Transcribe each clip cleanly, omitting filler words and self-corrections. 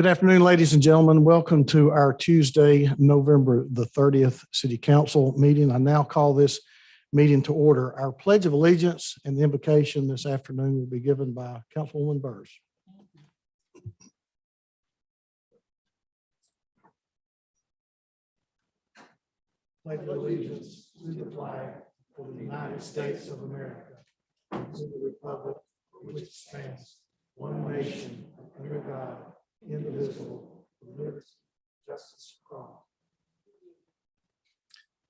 Good afternoon, ladies and gentlemen. Welcome to our Tuesday, November the 30th City Council meeting. I now call this meeting to order. Our Pledge of Allegiance and the invocation this afternoon will be given by Councilwoman Burrs. Pledge of allegiance to the flag of the United States of America and to the republic for which it stands, one nation, under God, indivisible, with liberty, justice for all.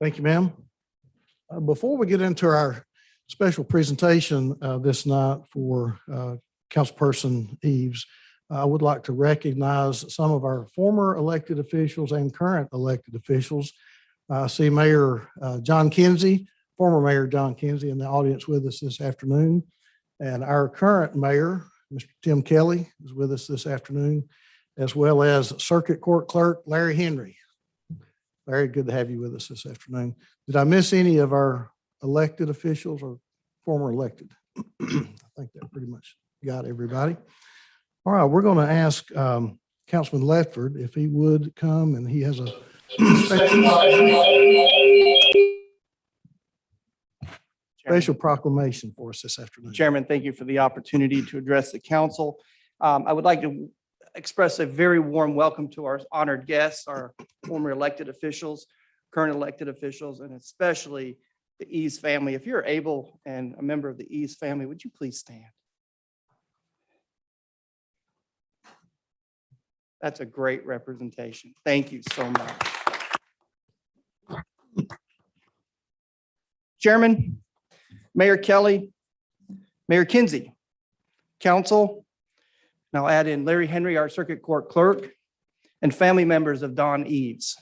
Thank you, ma'am. Before we get into our special presentation this night for Councilperson Eves, I would like to recognize some of our former elected officials and current elected officials. I see Mayor John Kinsey, former Mayor John Kinsey, in the audience with us this afternoon. And our current mayor, Mr. Tim Kelly, is with us this afternoon, as well as Circuit Court Clerk Larry Henry. Larry, good to have you with us this afternoon. Did I miss any of our elected officials or former elected? I think that pretty much got everybody. All right, we're going to ask Councilman Ledford if he would come, and he has a special proclamation for us this afternoon. Chairman, thank you for the opportunity to address the council. I would like to express a very warm welcome to our honored guests, our former elected officials, current elected officials, and especially the Eves family. If you're able and a member of the Eves family, would you please stand? That's a great representation. Thank you so much. Chairman, Mayor Kelly, Mayor Kinsey, council, and I'll add in Larry Henry, our circuit court clerk, and family members of Don Eves.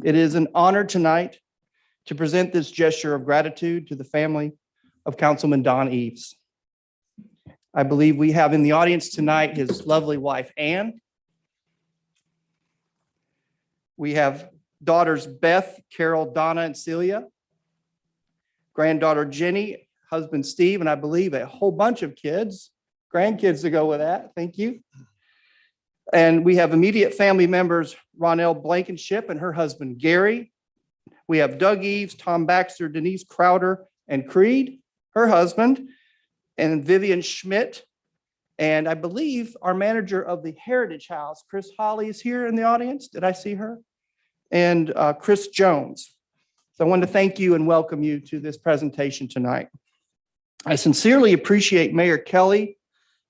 It is an honor tonight to present this gesture of gratitude to the family of Councilman Don Eves. I believe we have in the audience tonight his lovely wife, Ann. We have daughters Beth, Carol, Donna, and Celia, granddaughter Jenny, husband Steve, and I believe a whole bunch of kids, grandkids to go with that. Thank you. And we have immediate family members, Ronelle Blankenship and her husband, Gary. We have Doug Eves, Tom Baxter, Denise Crowder, and Creed, her husband, and Vivian Schmidt. And I believe our manager of the Heritage House, Chris Holly, is here in the audience. Did I see her? And Chris Jones. So I want to thank you and welcome you to this presentation tonight. I sincerely appreciate Mayor Kelly,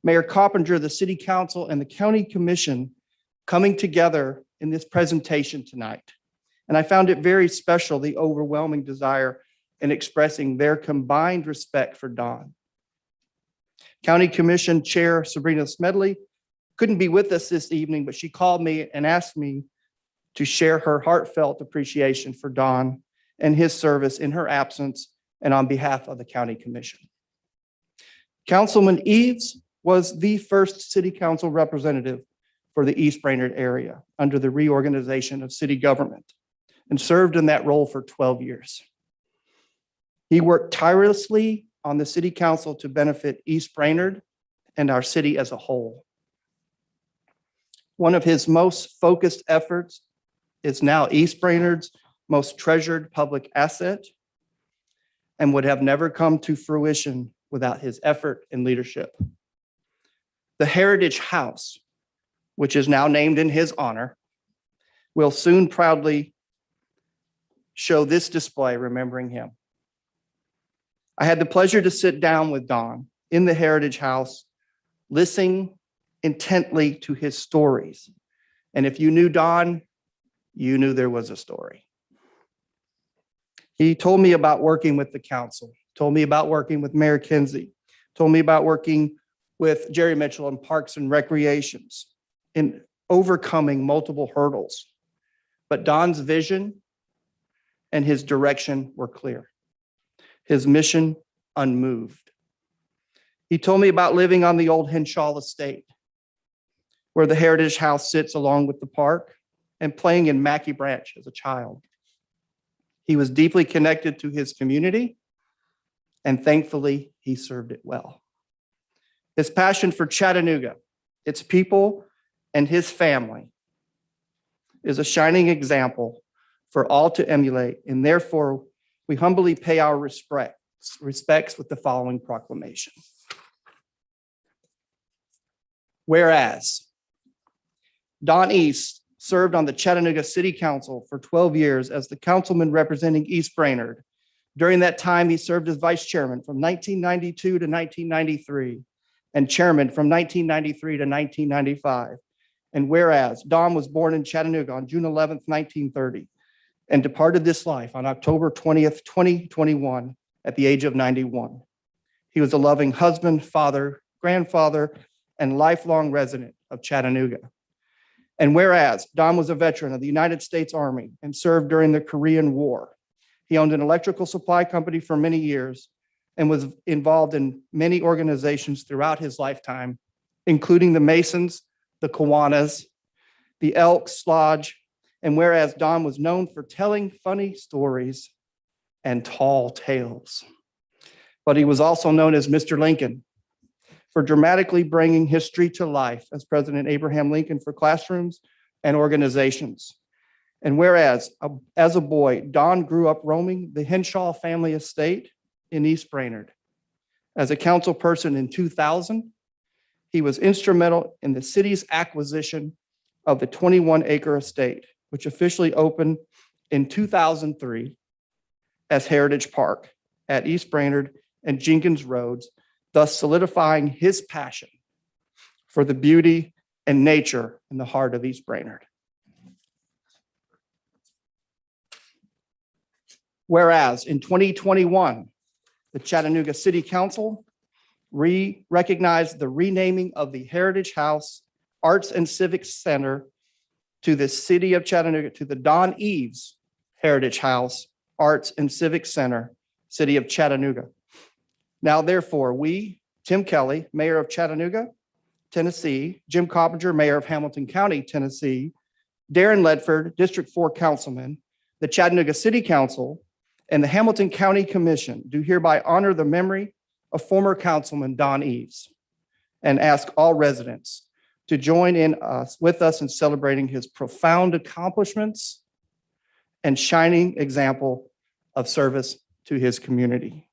Mayor Coppinger, the City Council, and the County Commission coming together in this presentation tonight. And I found it very special, the overwhelming desire in expressing their combined respect for Don. County Commission Chair Sabrina Smedley couldn't be with us this evening, but she called me and asked me to share her heartfelt appreciation for Don and his service in her absence and on behalf of the County Commission. Councilman Eves was the first City Council representative for the East Brainerd area under the reorganization of city government and served in that role for 12 years. He worked tirelessly on the City Council to benefit East Brainerd and our city as a whole. One of his most focused efforts is now East Brainerd's most treasured public asset and would have never come to fruition without his effort and leadership. The Heritage House, which is now named in his honor, will soon proudly show this display remembering him. I had the pleasure to sit down with Don in the Heritage House, listening intently to his stories. And if you knew Don, you knew there was a story. He told me about working with the council, told me about working with Mayor Kinsey, told me about working with Jerry Mitchell in Parks and Recreations in overcoming multiple hurdles. But Don's vision and his direction were clear. His mission unmoved. He told me about living on the old Henshaw estate, where the Heritage House sits along with the park, and playing in Mackey Branch as a child. He was deeply connected to his community, and thankfully, he served it well. His passion for Chattanooga, its people, and his family is a shining example for all to emulate, and therefore we humbly pay our respects with the following proclamation. Whereas Don East served on the Chattanooga City Council for 12 years as the councilman representing East Brainerd. During that time, he served as vice chairman from 1992 to 1993 and chairman from 1993 to 1995. And whereas Don was born in Chattanooga on June 11th, 1930, and departed this life on October 20th, 2021 at the age of 91. He was a loving husband, father, grandfather, and lifelong resident of Chattanooga. And whereas Don was a veteran of the United States Army and served during the Korean War, he owned an electrical supply company for many years and was involved in many organizations throughout his lifetime, including the Masons, the Kiwanis, the Elks Lodge, and whereas Don was known for telling funny stories and tall tales, but he was also known as Mr. Lincoln for dramatically bringing history to life as President Abraham Lincoln for classrooms and organizations. And whereas as a boy, Don grew up roaming the Henshaw family estate in East Brainerd. As a council person in 2000, he was instrumental in the city's acquisition of the 21-acre estate, which officially opened in 2003 as Heritage Park at East Brainerd and Jenkins Roads, thus solidifying his passion for the beauty and nature in the heart of East Brainerd. Whereas in 2021, the Chattanooga City Council recognized the renaming of the Heritage House Arts and Civic Center to the city of Chattanooga, to the Don Eves Heritage House Arts and Civic Center, city of Chattanooga. Now, therefore, we, Tim Kelly, Mayor of Chattanooga, Tennessee, Jim Coppinger, Mayor of Hamilton County, Tennessee, Darren Ledford, District 4 Councilman, the Chattanooga City Council, and the Hamilton County Commission do hereby honor the memory of former Councilman Don Eves and ask all residents to join with us in celebrating his profound accomplishments and shining example of service to his community.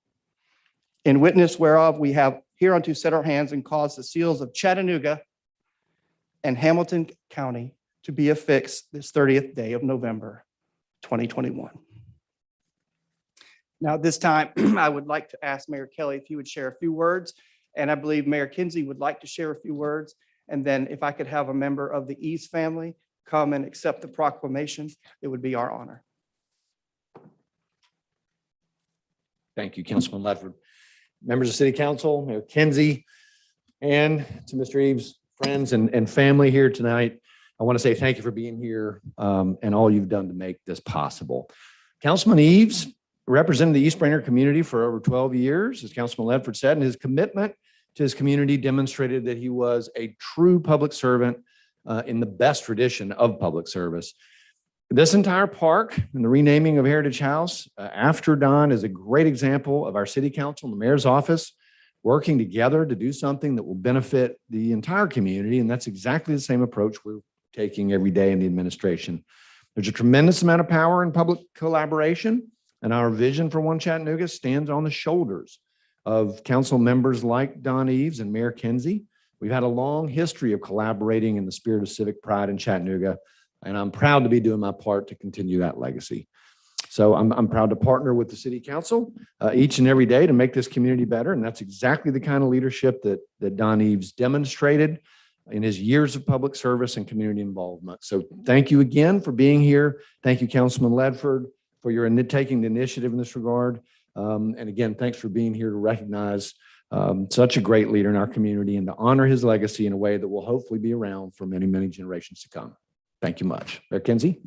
In witness whereof, we have hereunto set our hands and caused the seals of Chattanooga and Hamilton County to be affixed this 30th day of November, 2021. Now, at this time, I would like to ask Mayor Kelly if he would share a few words, and I believe Mayor Kinsey would like to share a few words, and then if I could have a member of the Eves family come and accept the proclamation, it would be our honor. Thank you, Councilman Ledford. Members of City Council, Mayor Kinsey, and to Mr. Eves, friends and family here tonight, I want to say thank you for being here and all you've done to make this possible. Councilman Eves represented the East Brainerd community for over 12 years, as Councilman Ledford said, and his commitment to his community demonstrated that he was a true public servant in the best tradition of public service. This entire park and the renaming of Heritage House after Don is a great example of our city council and the mayor's office working together to do something that will benefit the entire community. And that's exactly the same approach we're taking every day in the administration. There's a tremendous amount of power in public collaboration, and our vision for One Chattanooga stands on the shoulders of council members like Don Eves and Mayor Kinsey. We've had a long history of collaborating in the spirit of civic pride in Chattanooga, and I'm proud to be doing my part to continue that legacy. So I'm proud to partner with the city council each and every day to make this community better, and that's exactly the kind of leadership that Don Eves demonstrated in his years of public service and community involvement. So thank you again for being here. Thank you, Councilman Ledford, for your taking the initiative in this regard. And again, thanks for being here to recognize such a great leader in our community and to honor his legacy in a way that will hopefully be around for many, many generations to come. Thank you much. Mayor Kinsey.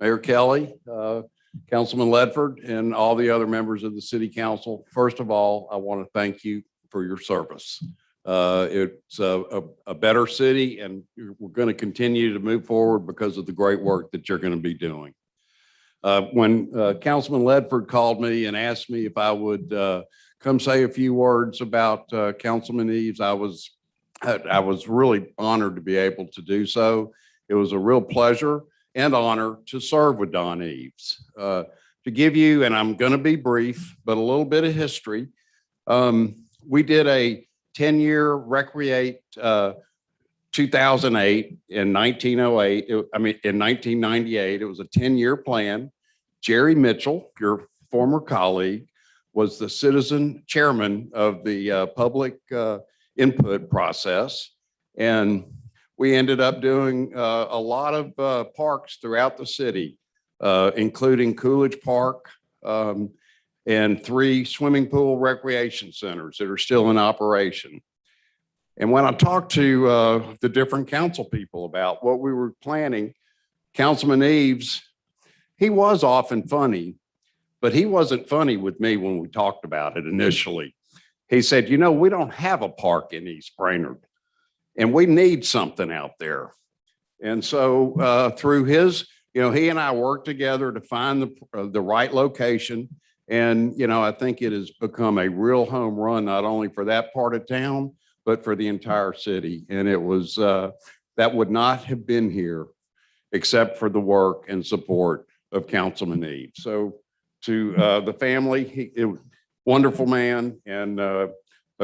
Mayor Kelly, Councilman Ledford, and all the other members of the city council. First of all, I want to thank you for your service. It's a better city, and we're going to continue to move forward because of the great work that you're going to be doing. When Councilman Ledford called me and asked me if I would come say a few words about Councilman Eves, I was really honored to be able to do so. It was a real pleasure and honor to serve with Don Eves. To give you, and I'm going to be brief, but a little bit of history. We did a 10-year Recreate 2008 in 1908. In 1998, it was a 10-year plan. Jerry Mitchell, your former colleague, was the citizen chairman of the public input process. And we ended up doing a lot of parks throughout the city, including Coolidge Park, and 3 swimming pool recreation centers that are still in operation. And when I talked to the different council people about what we were planning, Councilman Eves, he was often funny, but he wasn't funny with me when we talked about it initially. He said, you know, we don't have a park in East Brainerd, and we need something out there. And so through his, he and I worked together to find the right location. And, I think it has become a real home run, not only for that part of town, but for the entire city. And it was, that would not have been here except for the work and support of Councilman Eves. So to the family, wonderful man and a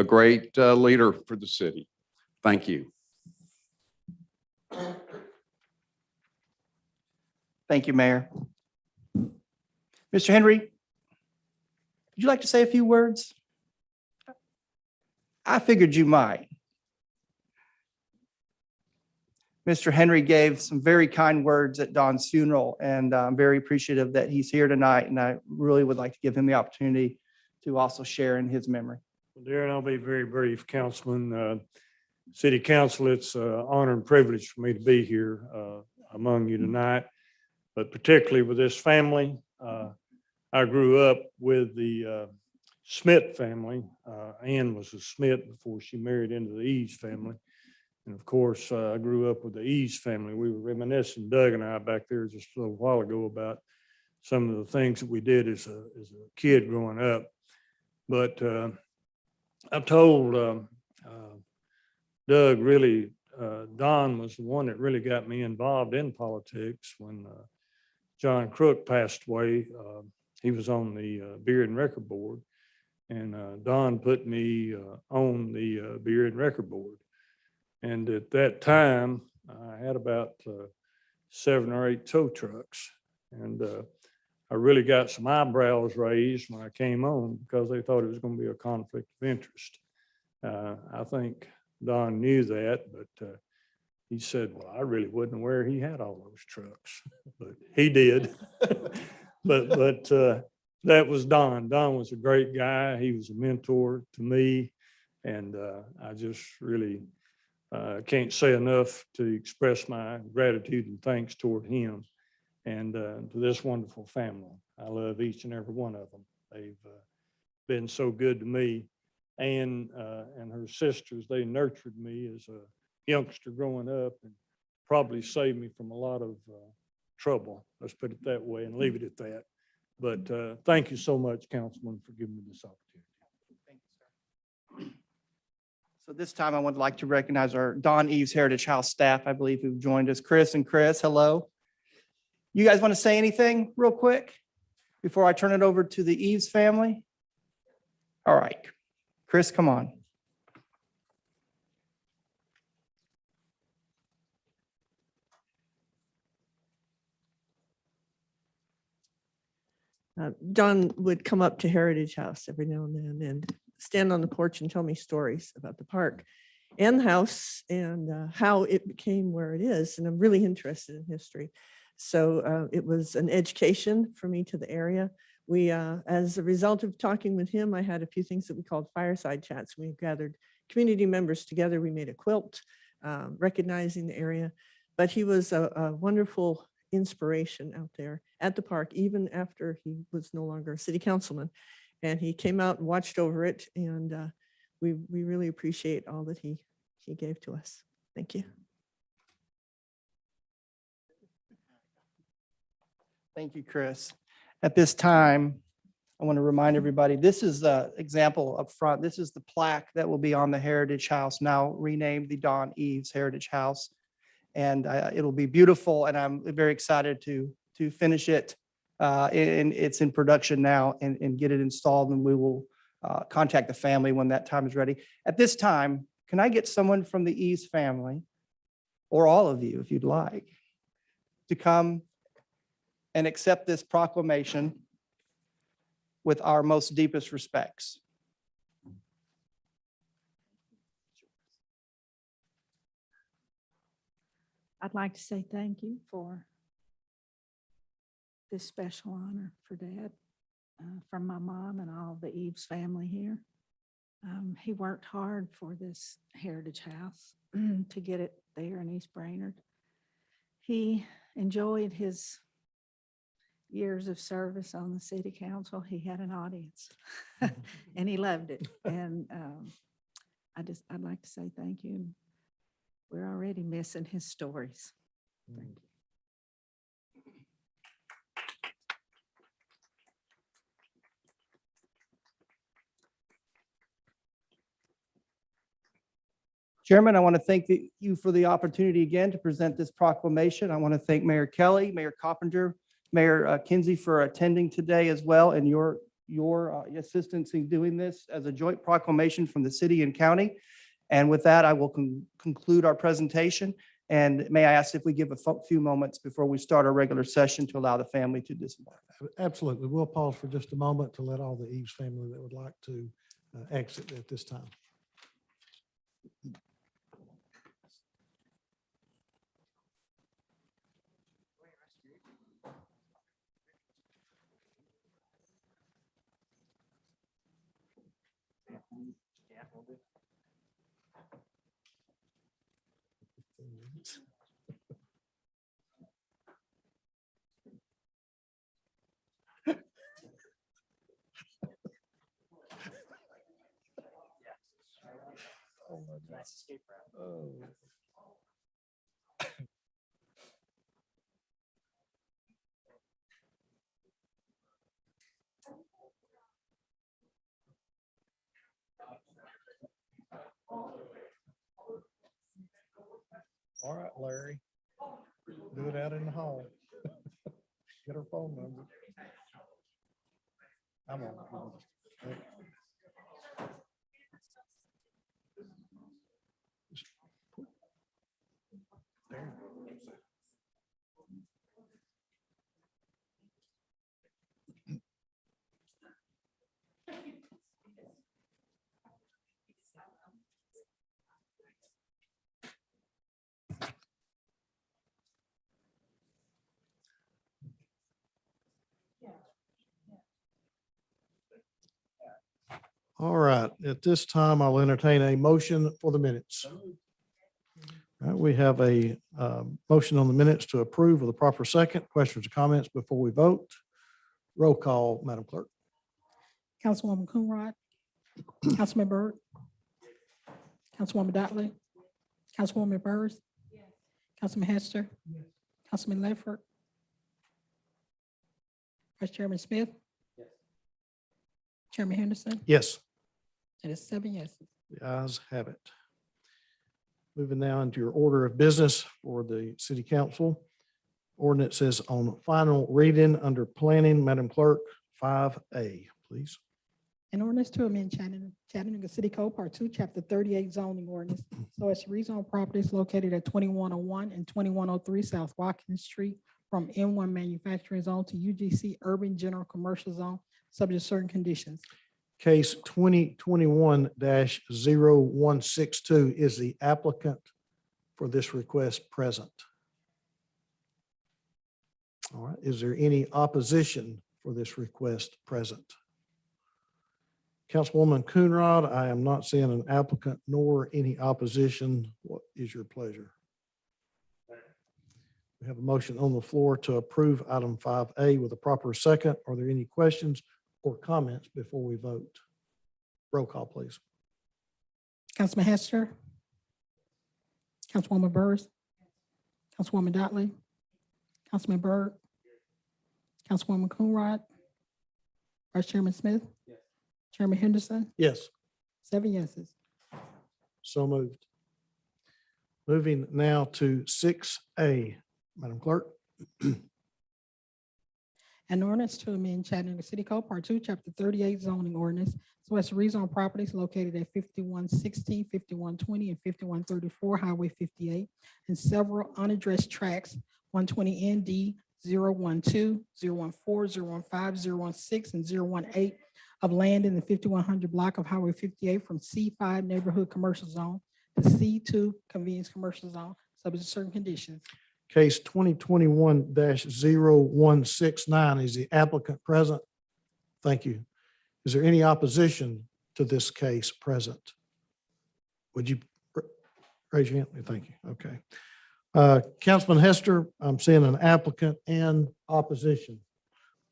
great leader for the city. Thank you. Thank you, Mayor. Mr. Henry, would you like to say a few words? I figured you might. Mr. Henry gave some very kind words at Don's funeral, and I'm very appreciative that he's here tonight, and I really would like to give him the opportunity to also share in his memory. Well, Darren, I'll be very brief, Councilman. City Council, it's an honor and privilege for me to be here among you tonight, but particularly with this family. I grew up with the Smith family. Ann was a Smith before she married into the Eves family. And of course, I grew up with the Eves family. We were reminiscing, Doug and I, back there just a little while ago about some of the things that we did as a kid growing up. But I've told Doug, really, Don was the one that really got me involved in politics when John Crook passed away. He was on the Beer and Record Board, and Don put me on the Beer and Record Board. And at that time, I had about 7 or 8 tow trucks, and I really got some eyebrows raised when I came on because they thought it was going to be a conflict of interest. I think Don knew that, but he said, well, I really wasn't aware he had all those trucks, but he did. but that was Don. Don was a great guy. He was a mentor to me, and I just really can't say enough to express my gratitude and thanks toward him and to this wonderful family. I love each and every one of them. They've been so good to me. And her sisters, they nurtured me as a youngster growing up and probably saved me from a lot of trouble. Let's put it that way and leave it at that. But thank you so much, Councilman, for giving me this opportunity. Thank you, sir. So this time I would like to recognize our Don Eves Heritage House staff, I believe, who've joined us. Chris and Chris, hello. You guys want to say anything real quick before I turn it over to the Eves family? All right. Chris, come on. Don would come up to Heritage House every now and then and stand on the porch and tell me stories about the park and the house and how it became where it is. And I'm really interested in history. So it was an education for me to the area. We, as a result of talking with him, I had a few things that we called fireside chats. We gathered community members together. We made a quilt recognizing the area, but he was a wonderful inspiration out there at the park, even after he was no longer a city councilman. And he came out and watched over it. And we really appreciate all that he gave to us. Thank you. Thank you, Chris. At this time, I want to remind everybody, this is the example up front. This is the plaque that will be on the Heritage House, now renamed the Don Eves Heritage House. And it'll be beautiful, and I'm very excited to finish it. And it's in production now and get it installed, and we will contact the family when that time is ready. At this time, can I get someone from the Eves family, or all of you, if you'd like, to come and accept this proclamation with our most deepest respects? I'd like to say thank you for this special honor for Dad, from my mom and all the Eves family here. He worked hard for this Heritage House to get it there in East Brainerd. He enjoyed his years of service on the city council. He had an audience and he loved it. And I'd like to say thank you. We're already missing his stories. Thank you. Chairman, I want to thank you for the opportunity again to present this proclamation. I want to thank Mayor Kelly, Mayor Coppinger, Mayor Kinsey for attending today as well, and your assistance in doing this as a joint proclamation from the city and county. And with that, I will conclude our presentation. And may I ask if we give a few moments before we start our regular session to allow the family to disembark? Absolutely. We'll pause for just a moment to let all the Eves family that would like to exit at this time. All right, Larry. Do it out in the hall. Get her phone number. I'm on. There. All right, at this time, I'll entertain a motion for the minutes. All right, we have a motion on the minutes to approve with a proper second. Questions or comments before we vote? Roll call, Madam Clerk. Councilwoman Coonrod, Councilman Byrd, Councilwoman Dotley, Councilwoman Burrs, Councilman Hester, Councilman Ledford, Vice Chairman Smith, Chairman Henderson, Yes. and it's 7 yeses. The ayes have it. Moving now into your order of business for the city council. Ordinance is on final reading under planning. Madam Clerk, 5A, please. An ordinance to amend Chattanooga City Code Part 2, Chapter 38 zoning ordinance, so as to rezone properties located at 2101 and 2103 South Watkins Street from M1 manufacturing zone to UGC urban general commercial zone, subject to certain conditions. Case 2021-0162, is the applicant for this request present? All right, is there any opposition for this request present? Councilwoman Coonrod, I am not seeing an applicant nor any opposition. What is your pleasure? We have a motion on the floor to approve item 5A with a proper second. Are there any questions or comments before we vote? Roll call, please. Councilman Hester, Councilwoman Burrs, Councilwoman Dotley, Councilman Byrd, Councilwoman Coonrod, Vice Chairman Smith, Chairman Henderson, Yes, 7 yeses. so moved. Moving now to 6A, Madam Clerk. An ordinance to amend Chattanooga City Code Part 2, Chapter 38 zoning ordinance so as to rezone properties located at 5116, 5120, and 5134 Highway 58 and several unaddressed tracts, 120 ND 012, 014, 015, 016, and 018 of land in the 5100 block of Highway 58 from C5 Neighborhood Commercial Zone to C2 Convenience Commercial Zone, subject to certain conditions. Case 2021-0169. Is the applicant present? Thank you. Is there any opposition to this case present? Would you raise your hand? Thank you. Okay. Councilman Hester, I'm seeing an applicant and opposition.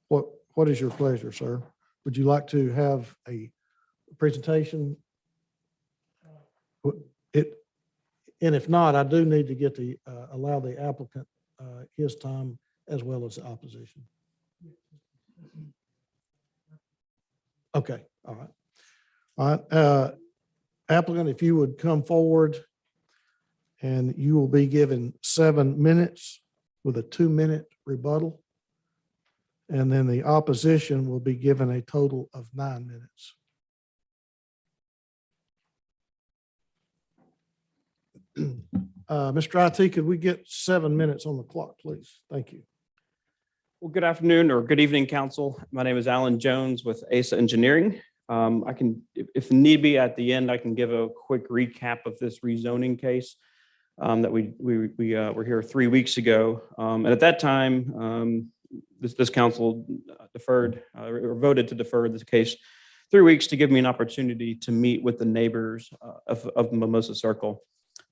What is your pleasure, sir? Would you like to have a presentation? And if not, I do need to get the, allow the applicant his time as well as the opposition. Okay, all right. All right, applicant, if you would come forward, and you will be given 7 minutes with a 2-minute rebuttal. And then the opposition will be given a total of 9 minutes. Mr. IT, could we get 7 minutes on the clock, please? Thank you. Well, good afternoon or good evening, council. My name is Alan Jones with ASA Engineering. I can, if need be, at the end, I can give a quick recap of this rezoning case that we were here 3 weeks ago. And at that time, this council deferred or voted to defer this case 3 weeks to give me an opportunity to meet with the neighbors of Mimosa Circle.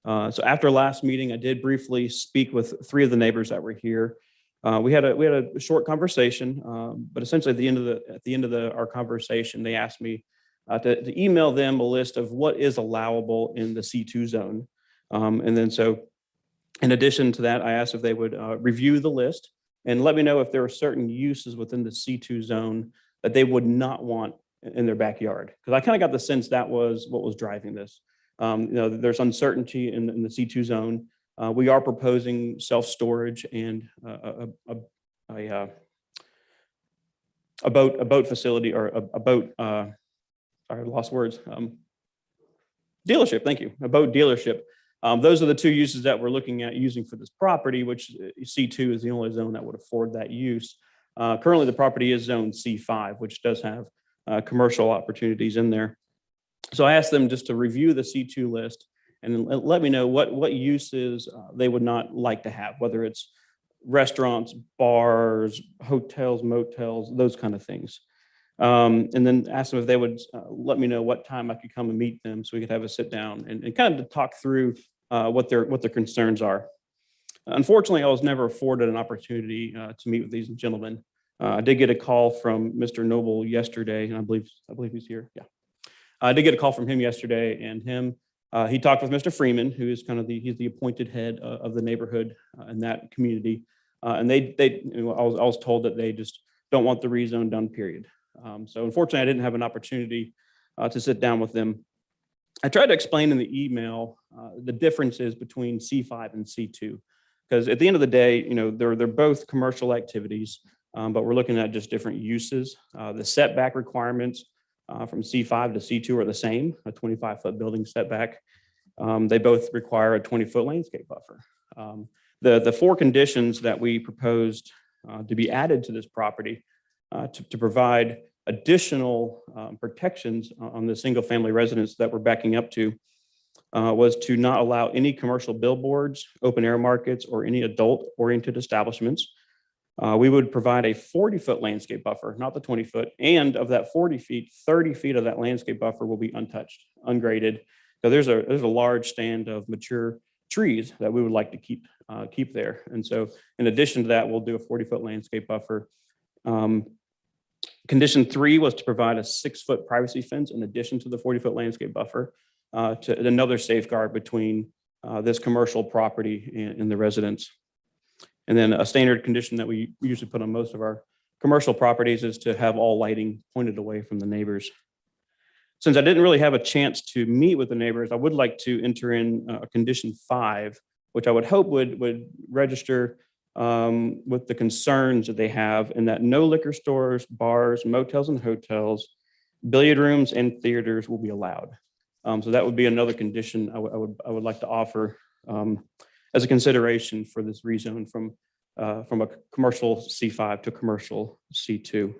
So after last meeting, I did briefly speak with 3 of the neighbors that were here. We had a short conversation, but essentially at the end of our conversation, they asked me to email them a list of what is allowable in the C2 zone. And then so in addition to that, I asked if they would review the list and let me know if there are certain uses within the C2 zone that they would not want in their backyard. Because I kind of got the sense that was what was driving this. There's uncertainty in the C2 zone. We are proposing self-storage and a boat facility or a boat, I lost words. Dealership, thank you, a boat dealership. Those are the 2 uses that we're looking at using for this property, which C2 is the only zone that would afford that use. Currently, the property is zone C5, which does have commercial opportunities in there. So I asked them just to review the C2 list and let me know what uses they would not like to have, whether it's restaurants, bars, hotels, motels, those kind of things. And then asked them if they would let me know what time I could come and meet them so we could have a sit down and kind of to talk through what their concerns are. Unfortunately, I was never afforded an opportunity to meet with these gentlemen. I did get a call from Mr. Noble yesterday, and I believe he's here. Yeah. I did get a call from him yesterday, and he talked with Mr. Freeman, who is kind of he's the appointed head of the neighborhood in that community. And I was told that they just don't want the rezone done, period. So unfortunately, I didn't have an opportunity to sit down with them. I tried to explain in the email the differences between C5 and C2, because at the end of the day, they're both commercial activities, but we're looking at just different uses. The setback requirements from C5 to C2 are the same, a 25-foot building setback. They both require a 20-foot landscape buffer. The 4 conditions that we proposed to be added to this property to provide additional protections on the single-family residence that we're backing up to was to not allow any commercial billboards, open-air markets, or any adult-oriented establishments. We would provide a 40-foot landscape buffer, not the 20-foot, and of that 40 feet, 30 feet of that landscape buffer will be untouched, ungraded. So there's a large stand of mature trees that we would like to keep there. And so in addition to that, we'll do a 40-foot landscape buffer. Condition 3 was to provide a 6-foot privacy fence in addition to the 40-foot landscape buffer to another safeguard between this commercial property and the residents. And then a standard condition that we usually put on most of our commercial properties is to have all lighting pointed away from the neighbors. Since I didn't really have a chance to meet with the neighbors, I would like to enter in a condition 5, which I would hope would register with the concerns that they have, and that no liquor stores, bars, motels and hotels, billiard rooms and theaters will be allowed. So that would be another condition I would like to offer as a consideration for this rezone from a commercial C5 to commercial C2.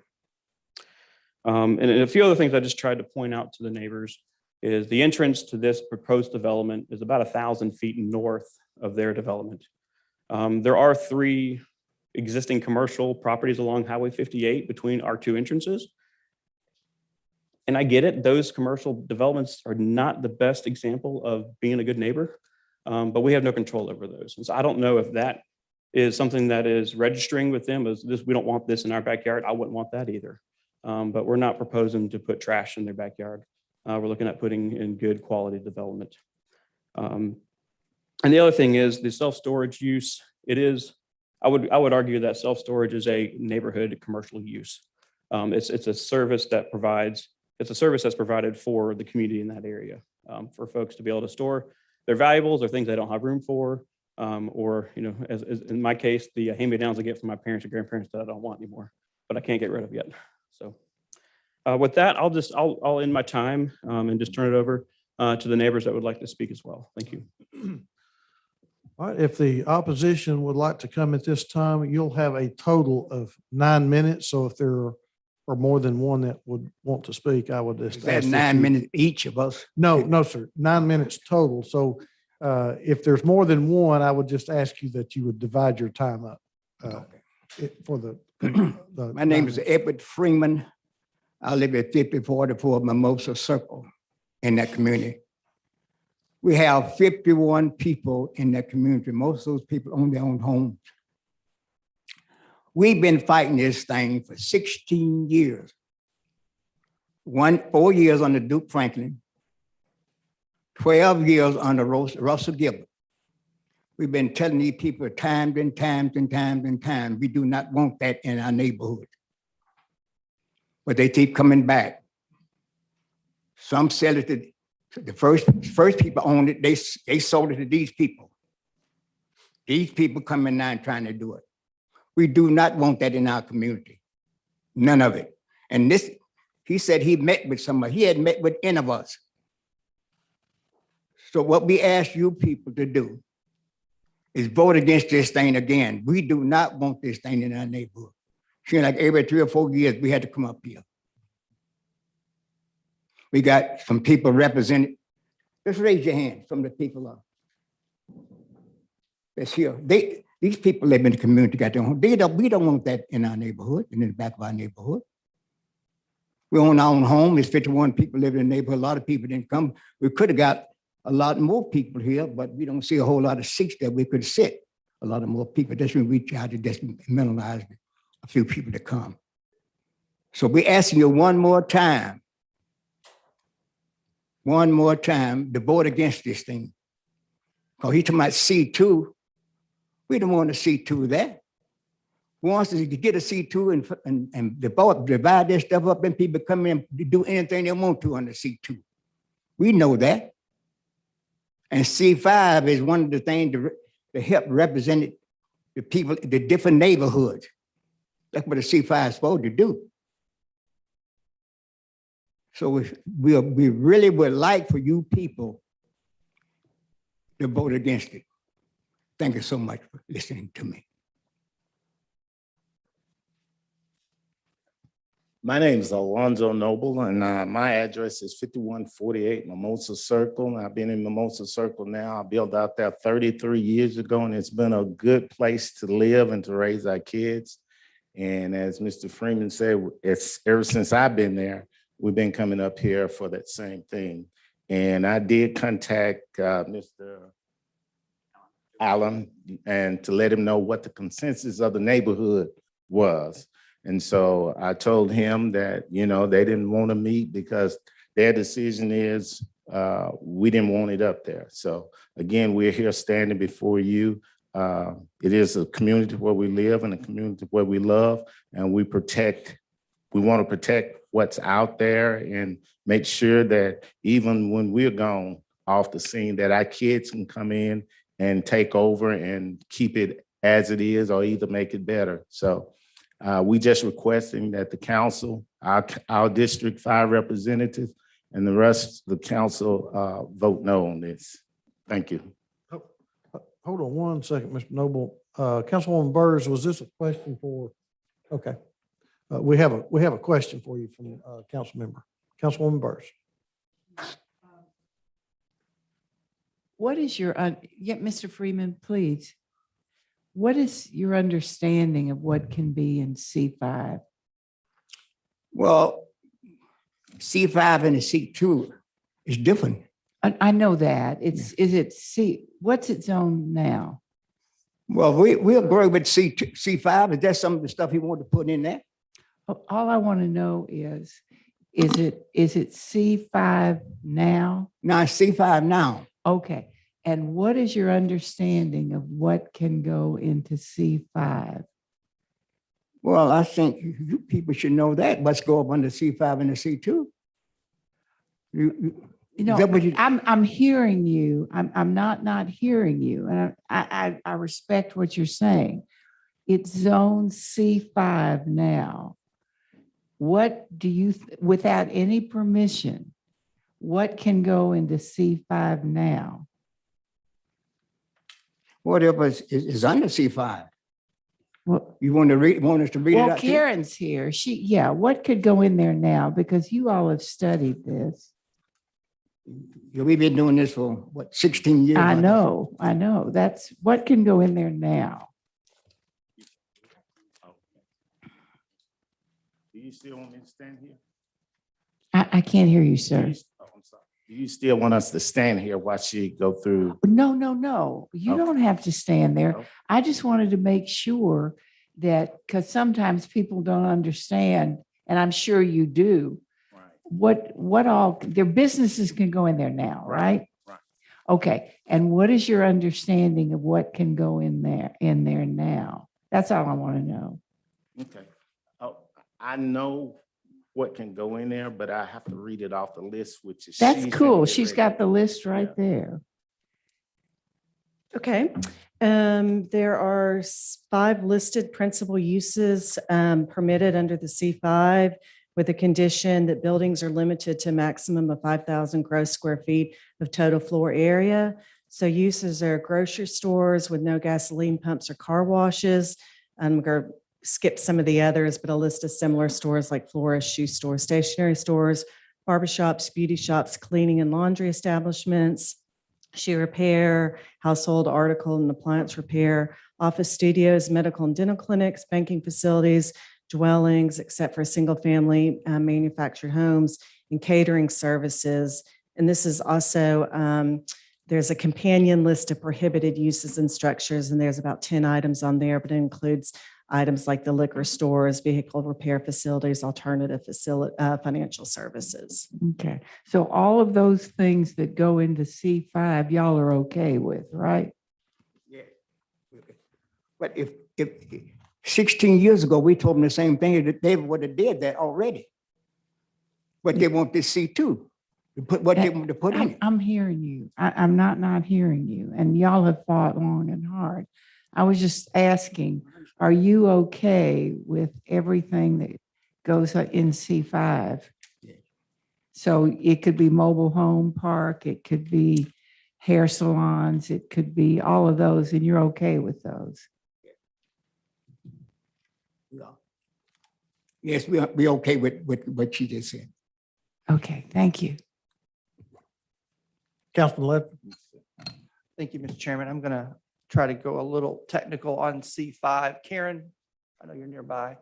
And a few other things I just tried to point out to the neighbors is the entrance to this proposed development is about 1,000 feet north of their development. There are 3 existing commercial properties along Highway 58 between our 2 entrances. And I get it, those commercial developments are not the best example of being a good neighbor, but we have no control over those. And so I don't know if that is something that is registering with them as this, we don't want this in our backyard. I wouldn't want that either. But we're not proposing to put trash in their backyard. We're looking at putting in good quality development. And the other thing is the self-storage use. It is, I would argue that self-storage is a neighborhood commercial use. It's a service that provides, it's a service that's provided for the community in that area, for folks to be able to store their valuables or things they don't have room for, or, you know, as in my case, the hand-me-downs I get from my parents or grandparents that I don't want anymore, but I can't get rid of yet. So with that, I'll end my time and just turn it over to the neighbors that would like to speak as well. Thank you. All right, if the opposition would like to come at this time, you'll have a total of 9 minutes. So if there are more than one that would want to speak, I would just. Is that ask that 9 you- minutes each of us? No, sir. 9 minutes total. So if there's more than one, I would just ask you that you would divide your time up for the. My name is Edward Freeman. I live at 5044 Mimosa Circle in that community. We have 51 people in that community. Most of those people own their own homes. We've been fighting this thing for 16 years. 4 years under Duke Franklin, 12 years under Russell Gilbert. We've been telling these people times and times and times and times, we do not want that in our neighborhood. But they keep coming back. Some sell it to the first people owned it, they sold it to these people. These people coming now and trying to do it. We do not want that in our community. None of it. And this, he said he met with somebody. He had met with any of us. So what we ask you people to do is vote against this thing again. We do not want this thing in our neighborhood. Seems like every 3 or 4 years, we had to come up here. We got some people represented. Just raise your hand, some of the people that's here. These people live in the community, got their own. We don't want that in our neighborhood, and in the back of our neighborhood. We own our own home. There's 51 people living in the neighborhood. A lot of people didn't come. We could have got a lot more people here, but we don't see a whole lot of seats that we could sit. A lot of more people. That's when we try to just minimize a few people to come. So we're asking you one more time to vote against this thing. Because he's talking about C2. We don't want a C2 there. We want to get a C2 and divide this stuff up, and people come in to do anything they want to under C2. We know that. And C5 is one of the things to help represent the people, the different neighborhoods. That's what a C5 is supposed to do. So we really would like for you people to vote against it. Thank you so much for listening to me. My name is Alonzo Noble, and my address is 5148 Mimosa Circle. I've been in Mimosa Circle now. I built out there 33 years ago, and it's been a good place to live and to raise our kids. And as Mr. Freeman said, it's ever since I've been there, we've been coming up here for that same thing. And I did contact Mr. Allen and to let him know what the consensus of the neighborhood was. And so I told him that, they didn't want to meet because their decision is, we didn't want it up there. So again, we're here standing before you. It is a community where we live and a community where we love, and we want to protect what's out there and make sure that even when we're gone off the scene, that our kids can come in and take over and keep it as it is or either make it better. So we just requesting that the council, our District 5 representatives and the rest of the council vote no on this. Thank you. Hold on one second, Mr. Noble. Councilwoman Burrs, was this a question for, okay. We have a question for you from council member. Councilwoman Burrs. What is your, Mr. Freeman, please. What is your understanding of what can be in C5? Well, C5 and the C2 is different. I know that. Is it what's its zone now? Well, we'll agree with C2, C5. Is that some of the stuff he wanted to put in there? All I want to know is it C5 now? Now it's C5 now. Okay. And what is your understanding of what can go into C5? Well, I think you people should know that. What's go up under C5 and the C2? Is that what you- I'm hearing you. I'm not hearing you. And I respect what you're saying. It's zone C5 now. What do you, without any permission, what can go into C5 now? Whatever is under C5. Well, You want us to read it well, out? to you? Karen's here. What could go in there now? Because you all have studied this. Yeah, we've been doing this for what, 16 years? I now. know. That's what can go in there now. Do you still want me to stand here? I can't hear you, sir. I'm sorry. Do you still want us to stand here while she go through? No. You Okay. don't have to stand there. Okay. I just wanted to make sure that, because sometimes people don't understand, and I'm sure you do, Right. what all, their businesses can go in there now, right? Right. Okay. And what is your understanding of what can go in there now? That's all I want to know. Okay. Oh, I know what can go in there, but I have to read it off the list, which is. That's she's cool. gonna get She's ready. got the list right Yeah. there. Okay. There are 5 listed principal uses permitted under the C5 with a condition that buildings are limited to a maximum of 5,000 gross square feet of total floor area. So uses are grocery stores with no gasoline pumps or car washes. I'm going to skip some of the others, but a list of similar stores like florists, shoe stores, stationery stores, barbershops, beauty shops, cleaning and laundry establishments, shoe repair, household article and appliance repair, office studios, medical and dental clinics, banking facilities, dwellings, except for single-family manufactured homes, and catering services. And this is also, there's a companion list of prohibited uses and structures, and there's about 10 items on there, but it includes items like the liquor stores, vehicle repair facilities, alternative financial services. Okay. So all of those things that go into C5, y'all are okay with, right? Yeah. But if 16 years ago, we told them the same thing, that they would have did that already. But they want this C2, to put what they want to put in it. I'm hearing you. I'm not hearing you. And y'all have fought long and hard. I was just asking, are you okay with everything that goes in C5? So it could be mobile home park, it could be hair salons, it could be all of those, and you're okay with those? Yes, we okay with what she just said. Okay, thank you. Councilman Ledford. Thank you, Mr. Chairman. I'm going to try to go a little technical on C5. Karen, I know you're nearby.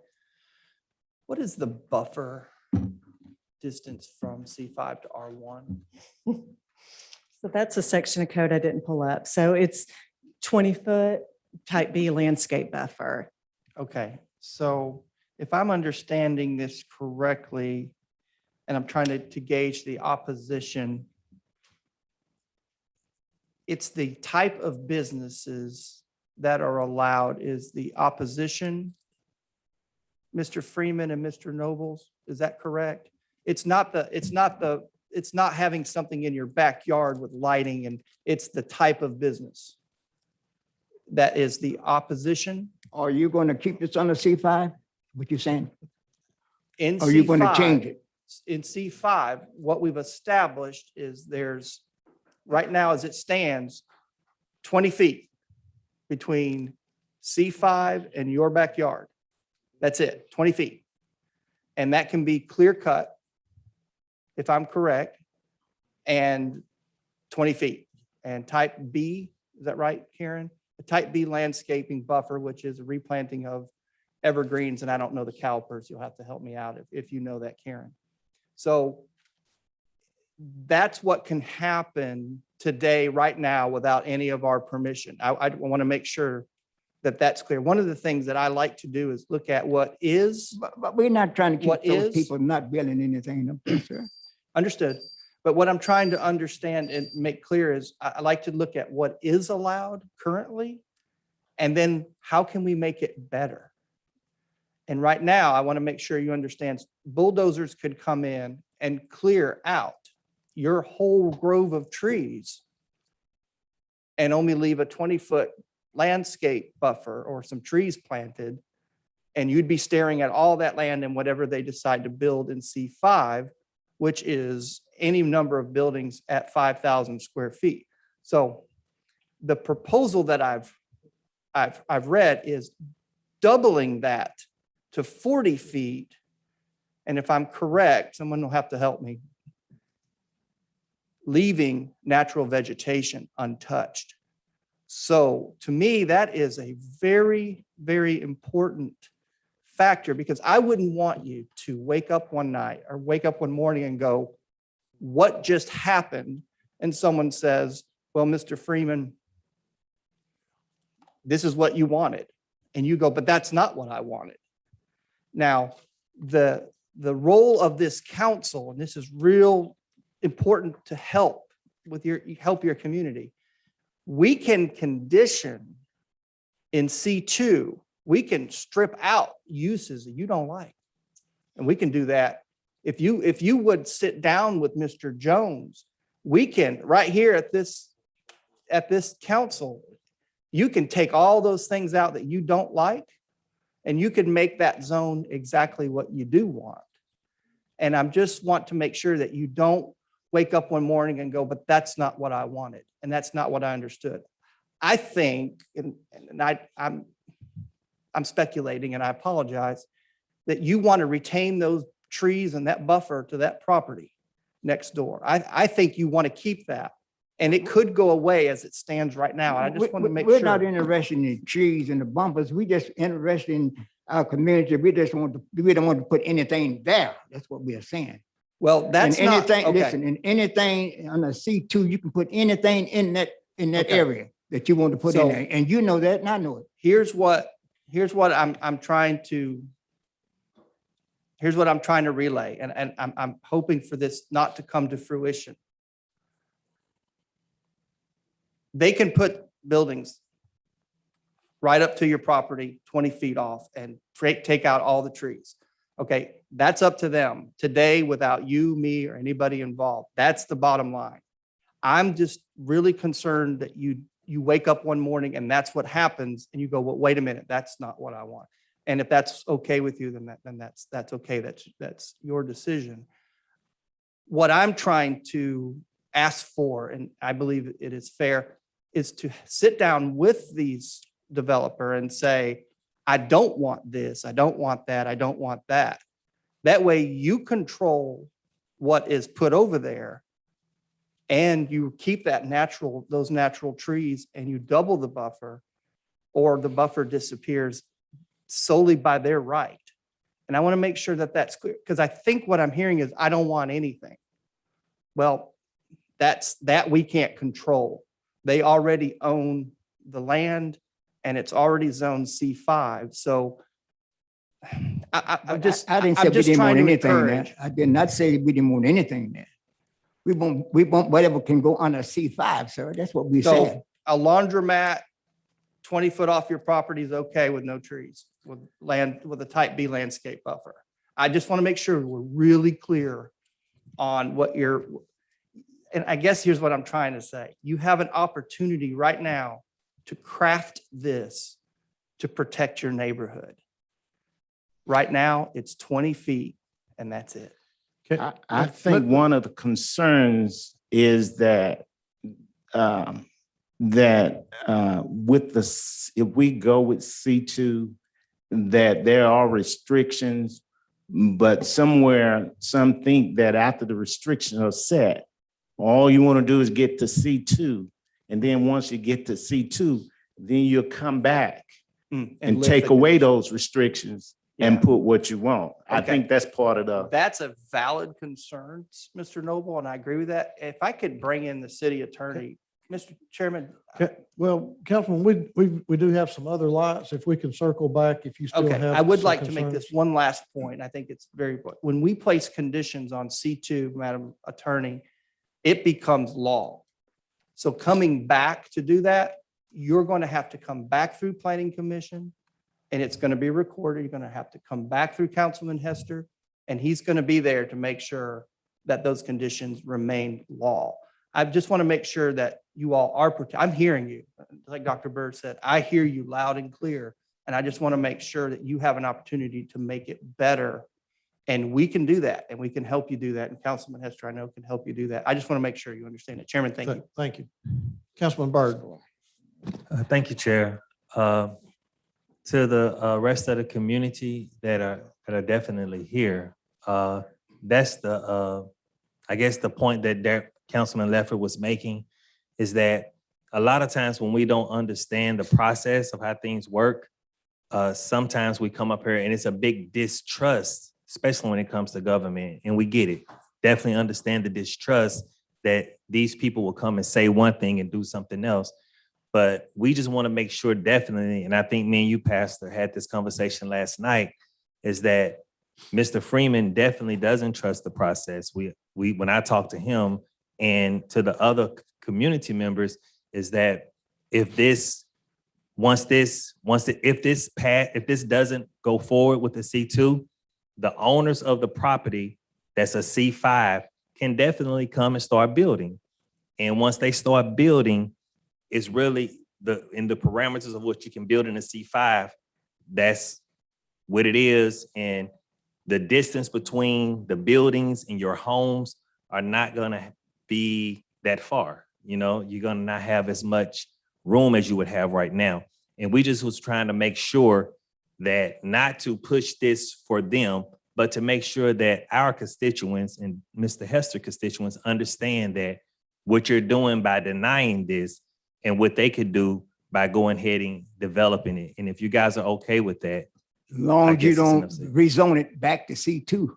What is the buffer distance from C5 to R1? So that's a section of code I didn't pull up. So it's 20 foot type B landscape buffer. Okay, so if I'm understanding this correctly, and I'm trying to gauge the opposition, it's the type of businesses that are allowed is the opposition, Mr. Freeman and Mr. Nobles, is that correct? It's not having something in your backyard with lighting, and it's the type of business that is the opposition. Are you going to keep this under C5? What you saying? In Are you going to C5 change it? In C5, what we've established is there's, right now as it stands, 20 feet between C5 and your backyard. That's it, 20 feet. And that can be clear cut, if I'm correct, and 20 feet. And type B, is that right, Karen? A type B landscaping buffer, which is a replanting of evergreens, and I don't know the calipers. You'll have to help me out if you know that, Karen. So that's what can happen today, right now, without any of our permission. I want to make sure that that's clear. One of the things that I like to do is look at what is. But we're not trying to keep What those is- people not building anything up there, sir. Understood. But what I'm trying to understand and make clear is I like to look at what is allowed currently, and then how can we make it better? And right now, I want to make sure you understand bulldozers could come in and clear out your whole grove of trees and only leave a 20-foot landscape buffer or some trees planted. And you'd be staring at all that land and whatever they decide to build in C5, which is any number of buildings at 5,000 square feet. So the proposal that I've read is doubling that to 40 feet. And if I'm correct, someone will have to help me, leaving natural vegetation untouched. So to me, that is a very, very important factor, because I wouldn't want you to wake up one night or wake up one morning and go, what just happened? And someone says, well, Mr. Freeman, this is what you wanted. And you go, but that's not what I wanted. Now, the role of this council, and this is real important to help your community. We can condition in C2, we can strip out uses that you don't like. And we can do that. If you would sit down with Mr. Jones, we can, right here at this council, you can take all those things out that you don't like, and you can make that zone exactly what you do want. And I just want to make sure that you don't wake up one morning and go, but that's not what I wanted. And that's not what I understood. I think, and I'm speculating, and I apologize, that you want to retain those trees and that buffer to that property next door. I think you want to keep that. And it could go away as it stands right now. I just want to make sure. We're not interested in the trees and the bumpers. We just interested in our community. We don't want to put anything there. That's what we are saying. Well, that's And not, anything, okay. listen, in anything on a C2, you can put anything in that Okay. area that you want to put in So- there. And you know that, and I know it. Here's what I'm trying to relay, and I'm hoping for this not to come to fruition. They can put buildings right up to your property, 20 feet off, and take out all the trees. Okay, that's up to them today without you, me, or anybody involved. That's the bottom line. I'm just really concerned that you wake up one morning and that's what happens, and you go, well, wait a minute, that's not what I want. And if that's okay with you, then that's okay. That's your decision. What I'm trying to ask for, and I believe it is fair, is to sit down with these developer and say, I don't want this, I don't want that, I don't want that. That way you control what is put over there, and you keep those natural trees, and you double the buffer, or the buffer disappears solely by their right. And I want to make sure that that's clear, because I think what I'm hearing is, I don't want anything. Well, that we can't control. They already own the land, and it's already zoned C5. So I'm just, I didn't say I'm we just didn't trying want to anything there. encourage. I did not say we didn't want anything there. We want whatever can go under C5, sir. That's what we said. So a laundromat 20 foot off your property is okay with no trees, with land, with a type B landscape buffer. I just want to make sure we're really clear on what you're, and I guess here's what I'm trying to say. You have an opportunity right now to craft this to protect your neighborhood. Right now, it's 20 feet and that's it. I think one of the concerns is that with if we go with C2, that there are restrictions, but somewhere some think that after the restrictions are set, all you want to do is get to C2, and then once you get to C2, then you'll come back and lift take the away condition. those restrictions and put what you want. I Okay. think that's part of the. That's a valid concern, Mr. Noble, and I agree with that. If I could bring in the city attorney, Mr. Chairman. Well, Councilman, we do have some other lots. If we can circle back, if you still Okay, have. I would some like to make concerns. this one last point. I think it's very, when we place conditions on C2, Madam Attorney, it becomes law. So coming back to do that, you're going to have to come back through Planning Commission and it's going to be recorded. You're going to have to come back through Councilman Hester and he's going to be there to make sure that those conditions remain law. I just want to make sure that you all are, I'm hearing you. Like Dr. Bird said, I hear you loud and clear. And I just want to make sure that you have an opportunity to make it better. And we can do that and we can help you do that. And Councilman Hester, I know, can help you do that. I just want to make sure you understand it. Chairman, thank you. Thank you. Councilman Byrd. Thank you, Chair. To the rest of the community that are definitely here, that's the, I guess the point that Councilman Leffert was making is that a lot of times when we don't understand the process of how things work, sometimes we come up here and it's a big distrust, especially when it comes to government, and we get it. Definitely understand the distrust that these people will come and say one thing and do something else. But we just want to make sure definitely, and I think me and you, Pastor, had this conversation last night, is that Mr. Freeman definitely doesn't trust the process. When I talk to him and to the other community members, is that if this doesn't go forward with the C2, the owners of the property that's a C5 can definitely come and start building. And once they start building, it's really in the parameters of what you can build in a C5. That's what it is. And the distance between the buildings and your homes are not gonna be that far. You know, you're gonna not have as much room as you would have right now. And we just was trying to make sure that not to push this for them, but to make sure that our constituents and Mr. Hester constituents understand that what you're doing by denying this and what they could do by going ahead and developing it. And if you guys are okay with that. As long as you guess it's don't enough said. rezone it back to C2,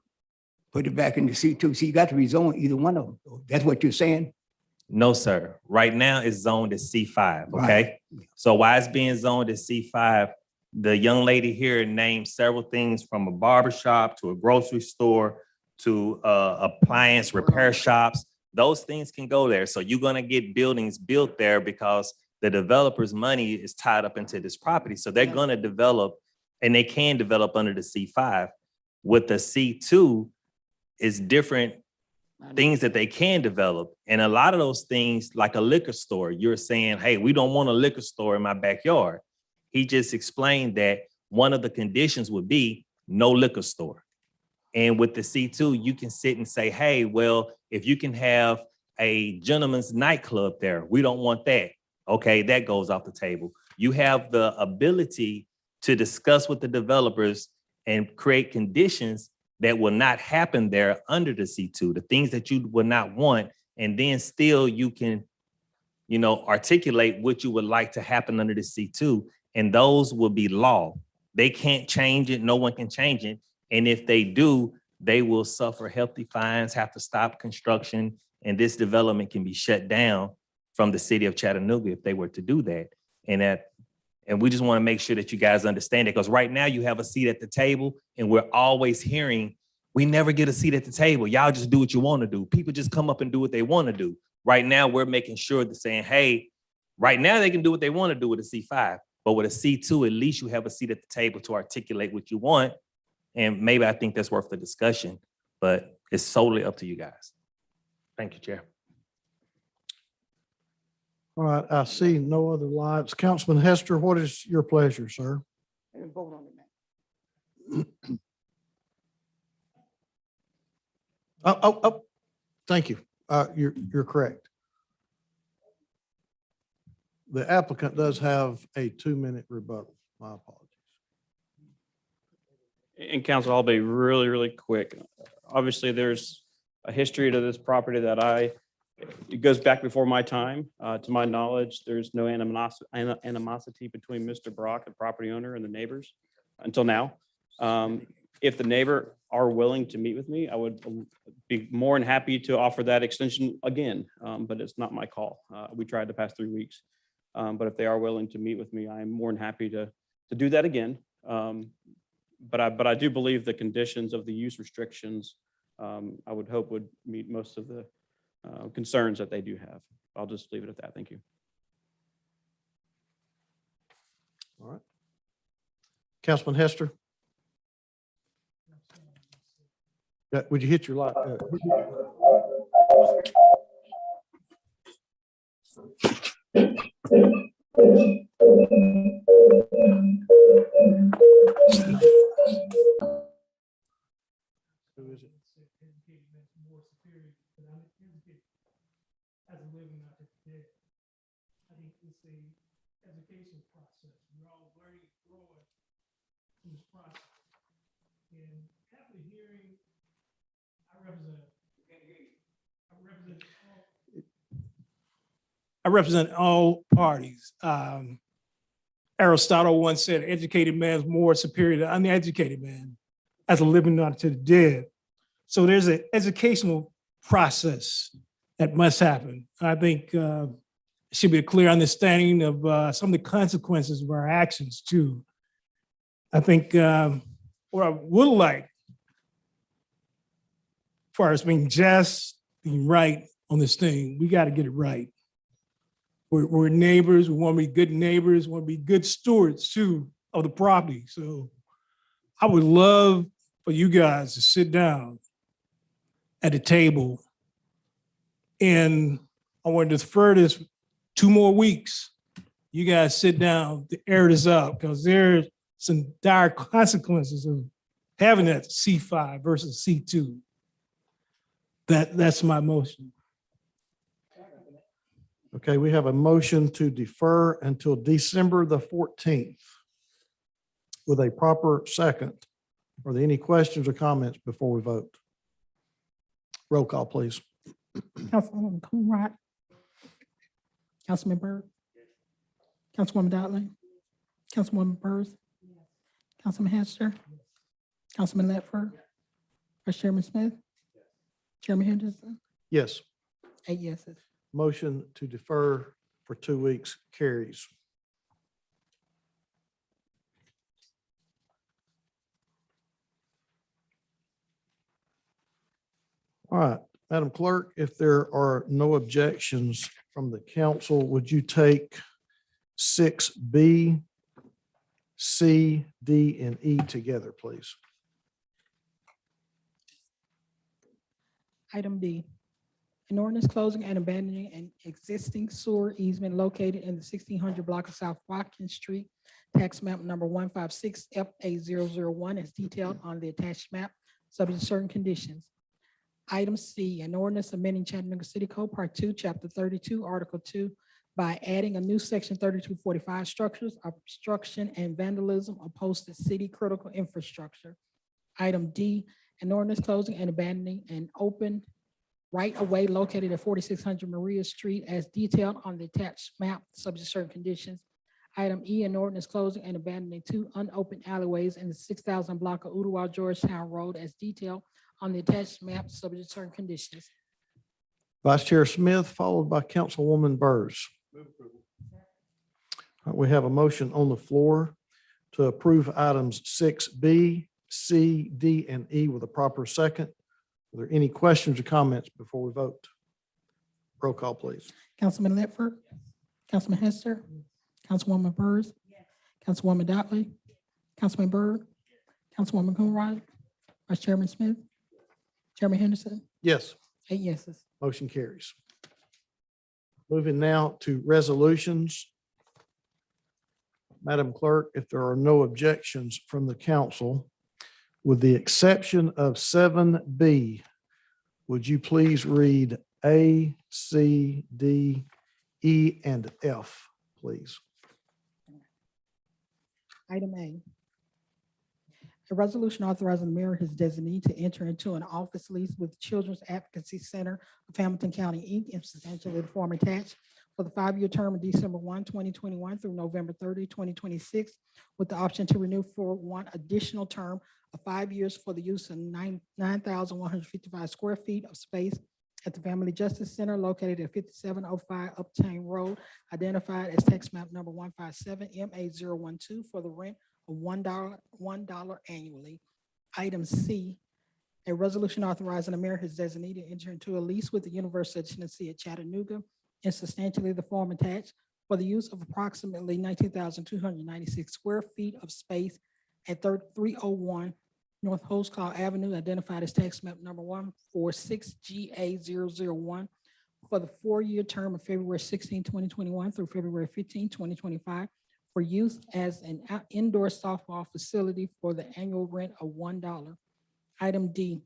put it back into C2. So you got to rezone either one of them. That's what you're saying? No, sir. Right now it's zoned as C5, okay? So why it's being zoned as C5, the young lady here named several things from a barbershop to a grocery store to appliance repair shops. Those things can go there. So you're gonna get buildings built there because the developer's money is tied up into this property. So they're gonna develop, and they can develop under the C5. With the C2 is different things that they can develop. And a lot of those things, like a liquor store, you're saying, hey, we don't want a liquor store in my backyard. He just explained that one of the conditions would be no liquor store. And with the C2, you can sit and say, hey, well, if you can have a gentleman's nightclub there, we don't want that. Okay, that goes off the table. You have the ability to discuss with the developers and create conditions that will not happen there under the C2, the things that you would not want. And then still you can, articulate what you would like to happen under the C2. And those will be law. They can't change it. No one can change it. And if they do, they will suffer hefty fines, have to stop construction, and this development can be shut down from the city of Chattanooga if they were to do that. And And we just want to make sure that you guys understand it, because right now you have a seat at the table and we're always hearing, we never get a seat at the table. Y'all just do what you want to do. People just come up and do what they want to do. Right now, we're making sure that saying, hey, right now they can do what they want to do with a C5, but with a C2, at least you have a seat at the table to articulate what you want. And maybe I think that's worth the discussion, but it's solely up to you guys. Thank you, Chair. All right, I see no other lights. Councilman Hester, what is your pleasure, sir? Vote on it, man. Oh, thank you. You're correct. The applicant does have a 2-minute rebuttal. My apologies. And council, I'll be really, really quick. Obviously, there's a history to this property that it goes back before my time. To my knowledge, there's no animosity between Mr. Brock, the property owner, and the neighbors until now. If the neighbor are willing to meet with me, I would be more than happy to offer that extension again, but it's not my call. We tried the past 3 weeks. But if they are willing to meet with me, I'm more than happy to do that again. But I do believe the conditions of the use restrictions, I would hope would meet most of the concerns that they do have. I'll just leave it at that. Thank you. All right. Councilman Hester? Would you hit your light? Who is it? As a living out there, I think it's a education process. We're all learning and growing in this process. And after hearing, I represent all parties. Aristotle once said, educated man is more superior to uneducated man as a living unto the dead. So there's an educational process that must happen. I think it should be a clear understanding of some of the consequences of our actions too. I think what I would like, as far as being just, being right on this thing, we got to get it right. We're neighbors. We want to be good neighbors. We want to be good stewards too of the property. So I would love for you guys to sit down at the table, and I want to defer this 2 more weeks. You guys sit down to air this out, because there's some dire consequences of having that C5 versus C2. That's my motion. Okay, we have a motion to defer until December the 14th with a proper second. Are there any questions or comments before we vote? Roll call, please. Councilwoman Coonrod. Councilman Byrd. Councilwoman Dowling. Councilwoman Burrs. Councilman Hester. Councilman Ledford. Vice Chairman Smith. Chairman Henderson. Yes, 8 yeses. motion to defer for 2 weeks carries. All right, Madam Clerk, if there are no objections from the council, would you take 6B, C, D, and E together, please? Item D, an ordinance closing and abandoning an existing sewer easement located in the 1600 block of South Watkins Street, tax map number 156 FA001 as detailed on the attached map, subject to certain conditions. Item C, an ordinance amending Chattanooga City Code Part 2, Chapter 32, Article 2, by adding a new section 3245, structures, obstruction, and vandalism opposed to city critical infrastructure. Item D, an ordinance closing and abandoning an open right-of-way located at 4600 Maria Street as detailed on the attached map, subject to certain conditions. Item E, an ordinance closing and abandoning 2 unopened alleyways in the 6000 block of Ottawa Georgetown Road as detailed on the attached map, subject to certain conditions. Vice Chair Smith, followed by Councilwoman Burrs. We have a motion on the floor to approve items 6B, C, D, and E with a proper second. Are there any questions or comments before we vote? Roll call, please. Councilman Ledford, Councilman Hester, Councilwoman Byrd, Councilwoman Dotley, Councilman Byrd, Councilwoman Coonrod, Vice Chairman Smith, Chairman Henderson, Yes. 8 yeses. Motion carries. Moving now to resolutions. Madam Clerk, if there are no objections from the council, with the exception of 7B, would you please read A, C, D, E, and F, please? Item A. A resolution authorizing the mayor or his designee to enter into an office lease with Children's Advocacy Center of Hamilton County, Inc., in substantially the form attached, for the 5-year term of December 1, 2021 through November 30, 2026, with the option to renew for one additional term of 5 years for the use of 9,155 square feet of space at the Family Justice Center located at 5705 Uptown Road, identified as tax map number 157 MA012 for the rent of $1 annually. Item C, a resolution authorizing the mayor or his designee to enter into a lease with the University of Tennessee at Chattanooga in substantially the form attached for the use of approximately 19,296 square feet of space at 301 North Holsclaw Avenue, identified as tax map number 146GA001 for the 4-year term of February 16, 2021 through February 15, 2025, for use as an indoor softball facility for the annual rent of $1. Item D,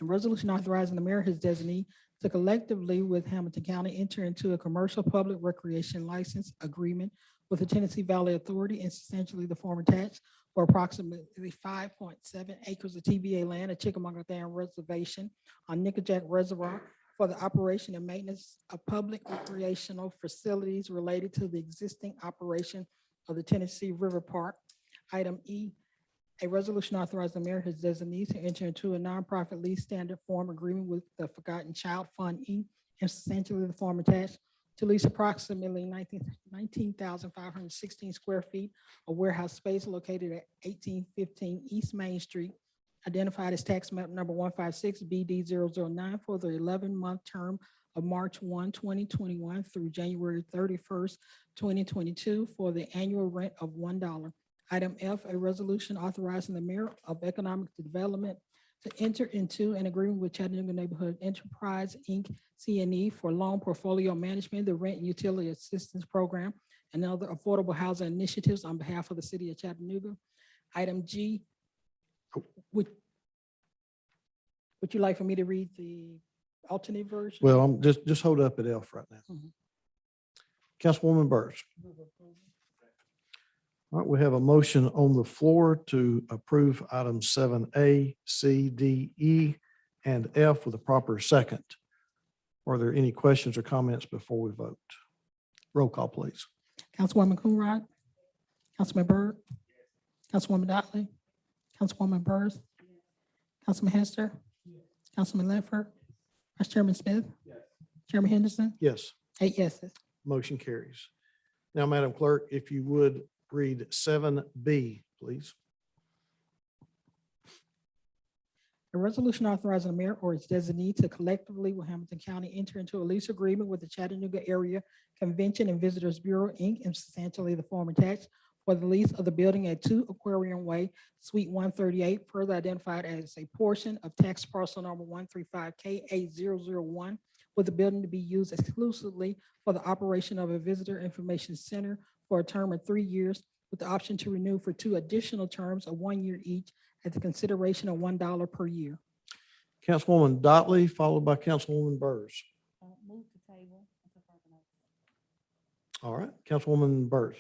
a resolution authorizing the mayor or his designee to collectively with Hamilton County enter into a commercial public recreation license agreement with the Tennessee Valley Authority in substantially the form attached for approximately 5.7 acres of TVA land at Chickamauga Dam Reservation on Nickajack Reservoir for the operation and maintenance of public recreational facilities related to the existing operation of the Tennessee River Park. Item E, a resolution authorizing the mayor and his designee to enter into a nonprofit lease standard form agreement with the Forgotten Child Fund, Inc., and substantially the form attached to lease approximately 19,516 square feet of warehouse space located at 1815 East Main Street, identified as tax map number 156 BD009 for the 11-month term of March 1, 2021 through January 31st, 2022 for the annual rent of $1. Item F, a resolution authorizing the mayor of economic development to enter into an agreement with Chattanooga Neighborhood Enterprise, Inc., CNE, for loan portfolio management, the rent and utility assistance program, and other affordable housing initiatives on behalf of the city of Chattanooga. Item G, would you like for me to read the alternate version? Well, I'm just hold up at F right now. Mhm. Councilwoman Byrd. All right, we have a motion on the floor to approve items 7A, C, D, E, and F with a proper second. Are there any questions or comments before we vote? Roll call, please. Councilwoman Coonrod, Councilman Byrd, Councilwoman Dotley, Councilwoman Byrd, Councilman Hester, Councilman Ledford, Vice Chairman Smith, Chairman Henderson, Yes, 8 yeses. motion carries. Now, Madam Clerk, if you would read 7B, please. A resolution authorizing the mayor or its designee to collectively with Hamilton County enter into a lease agreement with the Chattanooga Area Convention and Visitors Bureau, Inc., and substantially the form attached for the lease of the building at 2 Aquarium Way, Suite 138, further identified as a portion of tax parcel number 135KA001, with the building to be used exclusively for the operation of a visitor information center for a term of 3 years, with the option to renew for 2 additional terms of 1 year each at the consideration of $1 per year. Councilwoman Dotley, followed by Councilwoman Byrd. Move to table. All right, Councilwoman Byrd.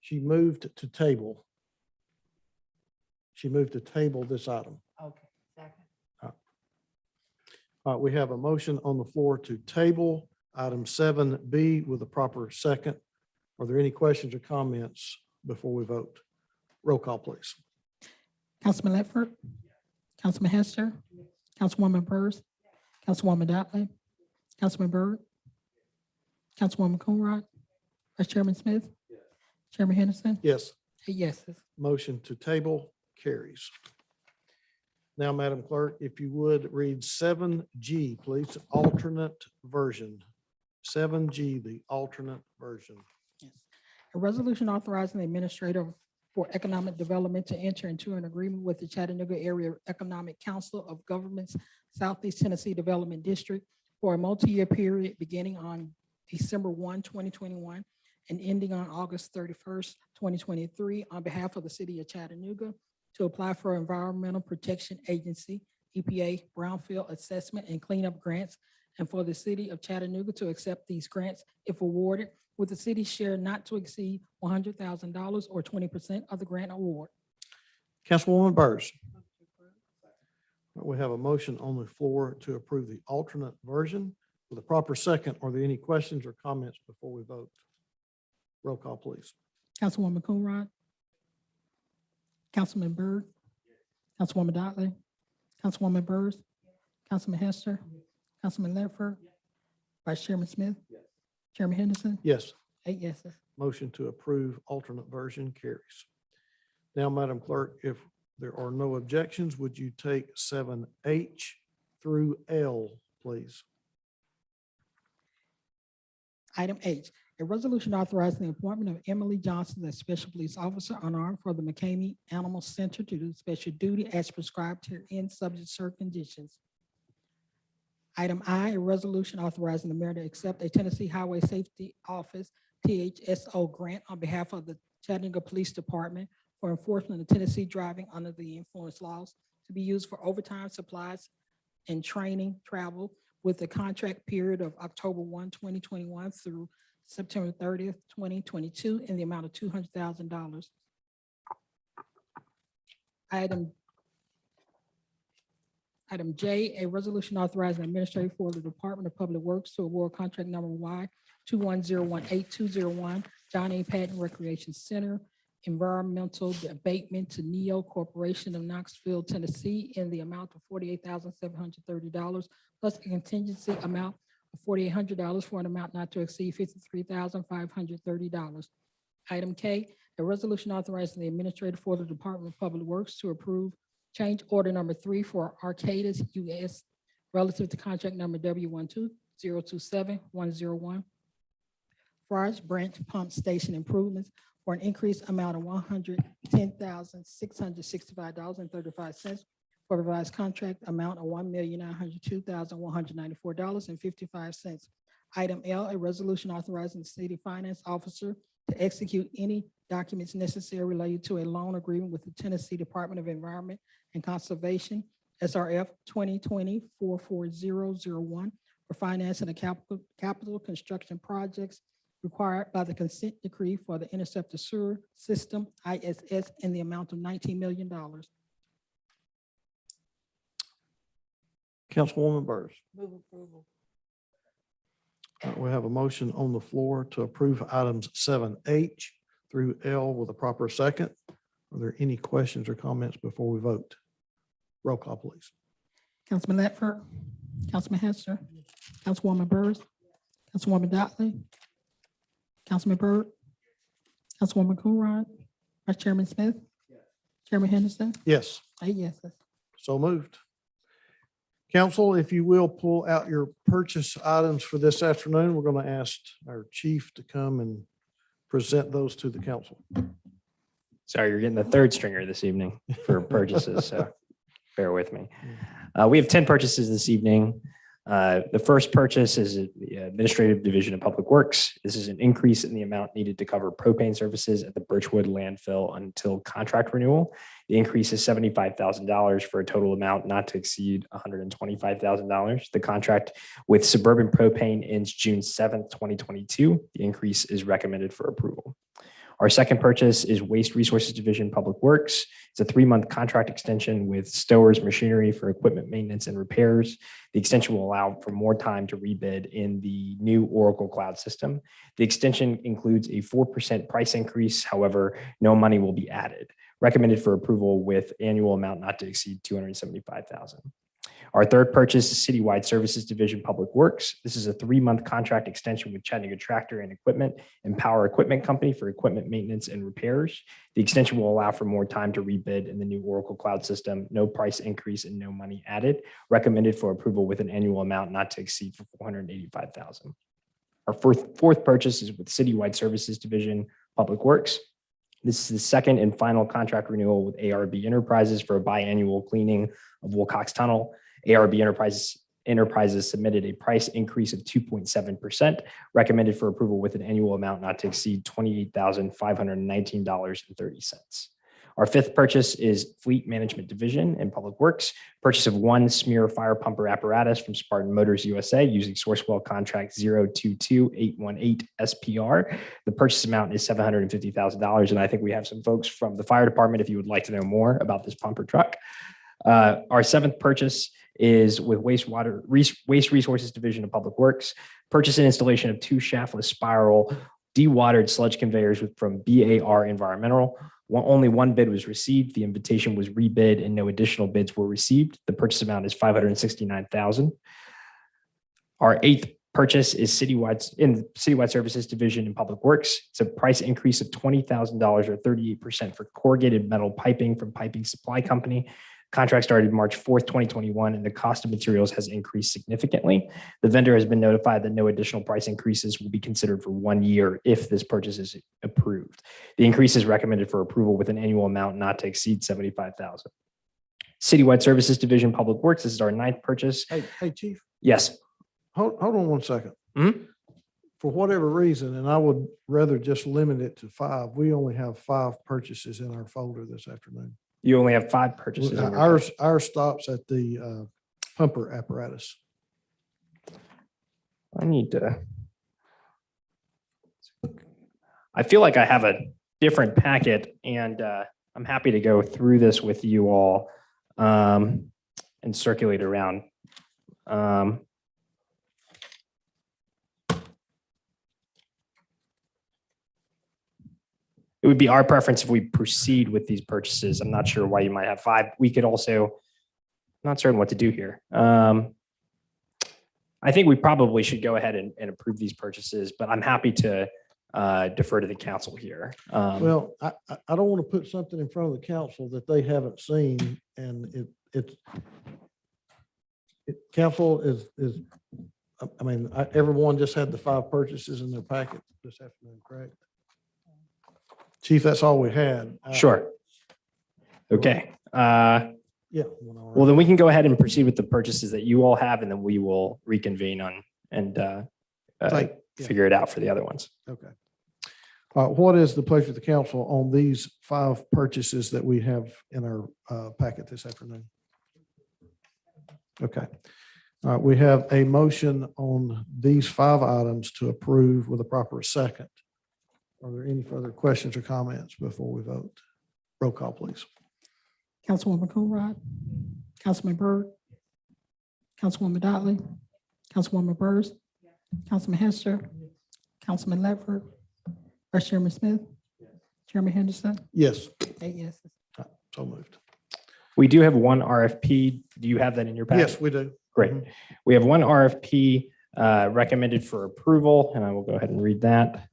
She moved to table. She moved to table this item. Okay, second. All right, we have a motion on the floor to table item 7B with a proper second. Are there any questions or comments before we vote? Roll call, please. Councilman Ledford, Councilman Hester, Councilwoman Byrd, Councilwoman Dotley, Councilman Byrd, Councilwoman Coonrod, Vice Chairman Smith, Chairman Henderson, Yes. 8 yeses. Motion to table carries. Now, Madam Clerk, if you would read 7G, please, alternate version. 7G, the alternate version. Yes. A resolution authorizing the administrator for economic development to enter into an agreement with the Chattanooga Area Economic Council of Governments Southeast Tennessee Development District for a multi-year period beginning on December 1, 2021, and ending on August 31st, 2023, on behalf of the city of Chattanooga to apply for Environmental Protection Agency, EPA, brownfield assessment and cleanup grants, and for the city of Chattanooga to accept these grants if awarded, with the city's share not to exceed $100,000 or 20% of the grant award. Councilwoman Burrs. We have a motion on the floor to approve the alternate version. With a proper second, are there any questions or comments before we vote? Roll call, please. Councilwoman Coonrod, Councilman Byrd, Councilwoman Dotley, Councilwoman Burrs, Councilman Hester, Councilman Ledford, Vice Chairman Smith, Chairman Henderson, Yes. 8 yeses. Motion to approve alternate version carries. Now, Madam Clerk, if there are no objections, would you take 7H through L, please? Item H, a resolution authorizing the appointment of Emily Johnson as Special Police Officer unarmed for the McCamey Animal Center to do special duty as prescribed herein, subject to certain conditions. Item I, a resolution authorizing the mayor to accept a Tennessee Highway Safety Office, THSO grant on behalf of the Chattanooga Police Department for enforcement of Tennessee driving under the influence laws to be used for overtime supplies and training travel with the contract period of October 1, 2021 through September 30th, 2022 in the amount of $200,000. Item J, a resolution authorizing administrator for the Department of Public Works to award contract number Y 21018-201 John A. Patton Recreation Center environmental abatement to Neo Corporation of Knoxville, Tennessee in the amount of $48,730 plus a contingency amount of $4,800 for an amount not to exceed $53,530. Item K, a resolution authorizing the administrator for the Department of Public Works to approve change order number 3 for Arcadis US relative to contract number W12027-101 Fry's Branch Pump Station improvements for an increased amount of $110,665.35 for revised contract amount of $1,902,194.55. Item L, a resolution authorizing the city finance officer to execute any documents necessary related to a loan agreement with the Tennessee Department of Environment and Conservation, SRF 2020-44001, for financing of capital construction projects required by the consent decree for the Interceptor Sewer System, ISS, in the amount of $19 million. Councilwoman Burrs. Move approval. We have a motion on the floor to approve items 7H through L with a proper second. Are there any questions or comments before we vote? Roll call, please. Councilman Ledford, Councilman Hester, Councilwoman Burrs, Councilwoman Dotley, Councilman Byrd, Councilwoman Coonrod, Vice Chairman Smith, Chairman Henderson, Yes. 8 yeses. So moved. Council, if you will, pull out your purchase items for this afternoon. We're going to ask our chief to come and present those to the council. Sorry, you're getting the third stringer this evening for purchases, so bear with me. We have 10 purchases this evening. The first purchase is the Administrative Division of Public Works. This is an increase in the amount needed to cover propane services at the Birchwood landfill until contract renewal. The increase is $75,000 for a total amount not to exceed $125,000. The contract with Suburban Propane ends June 7th, 2022. The increase is recommended for approval. Our second purchase is Waste Resources Division Public Works. It's a 3-month contract extension with Stowers Machinery for equipment maintenance and repairs. The extension will allow for more time to rebid in the new Oracle Cloud system. The extension includes a 4% price increase. However, no money will be added. Recommended for approval with annual amount not to exceed $275,000. Our third purchase is Citywide Services Division Public Works. This is a 3-month contract extension with Chattanooga Tractor and Equipment and Power Equipment Company for equipment maintenance and repairs. The extension will allow for more time to rebid in the new Oracle Cloud system. No price increase and no money added. Recommended for approval with an annual amount not to exceed for $485,000. Our fourth purchase is with Citywide Services Division Public Works. This is the second and final contract renewal with ARB Enterprises for a biannual cleaning of Wilcox Tunnel. ARB Enterprises submitted a price increase of 2.7%, recommended for approval with an annual amount not to exceed $28,519.30. Our fifth purchase is Fleet Management Division and Public Works. Purchase of 1 Smear fire pumper apparatus from Spartan Motors USA using Sourcewell contract 022818 SPR. The purchase amount is $750,000. And I think we have some folks from the fire department if you would like to know more about this pumper truck. Our seventh purchase is with Waste Resources Division of Public Works. Purchase and installation of 2 shaftless spiral dewatered sludge conveyors from BAR Environmental. Only 1 bid was received. The invitation was rebid and no additional bids were received. The purchase amount is $569,000. Our 8th purchase is Citywide Services Division in Public Works. It's a price increase of $20,000 or 38% for corrugated metal piping from Piping Supply Company. Contract started March 4th, 2021, and the cost of materials has increased significantly. The vendor has been notified that no additional price increases will be considered for 1 year if this purchase is approved. The increase is recommended for approval with an annual amount not to exceed $75,000. Citywide Services Division Public Works, this is our 9th purchase. Hey, Chief, Yes. hold on 1 second. Mhm. For whatever reason, and I would rather just limit it to 5, we only have 5 purchases in our folder this afternoon. You only have 5 purchases. in your Ours stops at the pumper apparatus. I feel like I have a different packet and I'm happy to go through this with you all and circulate around. It would be our preference if we proceed with these purchases. I'm not sure why you might have 5. We could also, not certain what to do here. I think we probably should go ahead and approve these purchases, but I'm happy to defer to the council here. Well, I don't want to put something in front of the council that they haven't seen, and council is, I mean, everyone just had the 5 purchases in their packet this afternoon, correct? Chief, that's all we had. Sure. Okay. Yeah. Well, then we can go ahead and proceed with the purchases that you all have, and then we will reconvene on and figure it out for the other ones. Okay. What is the pleasure of the council on these 5 purchases that we have in our packet this afternoon? Okay. We have a motion on these 5 items to approve with a proper second. Are there any further questions or comments before we vote? Roll call, please. Councilwoman Coonrod, Councilman Byrd, Councilwoman Dotley, Councilwoman Burrs, Councilman Hester, Councilman Ledford, Vice Chairman Smith, Chairman Henderson. Yes. 8 yeses. So moved. We do have 1 RFP. Do you have that in your packet? Yes, we do. Great. We have 1 RFP recommended for approval, and I will go ahead and read that.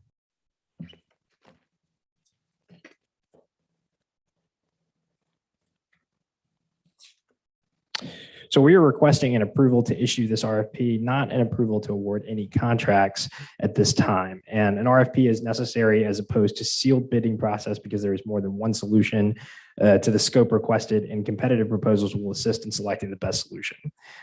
So we are requesting an approval to issue this RFP, not an approval to award any contracts at this time. And an RFP is necessary as opposed to sealed bidding process because there is more than 1 solution to the scope requested, and competitive proposals will assist in selecting the best solution.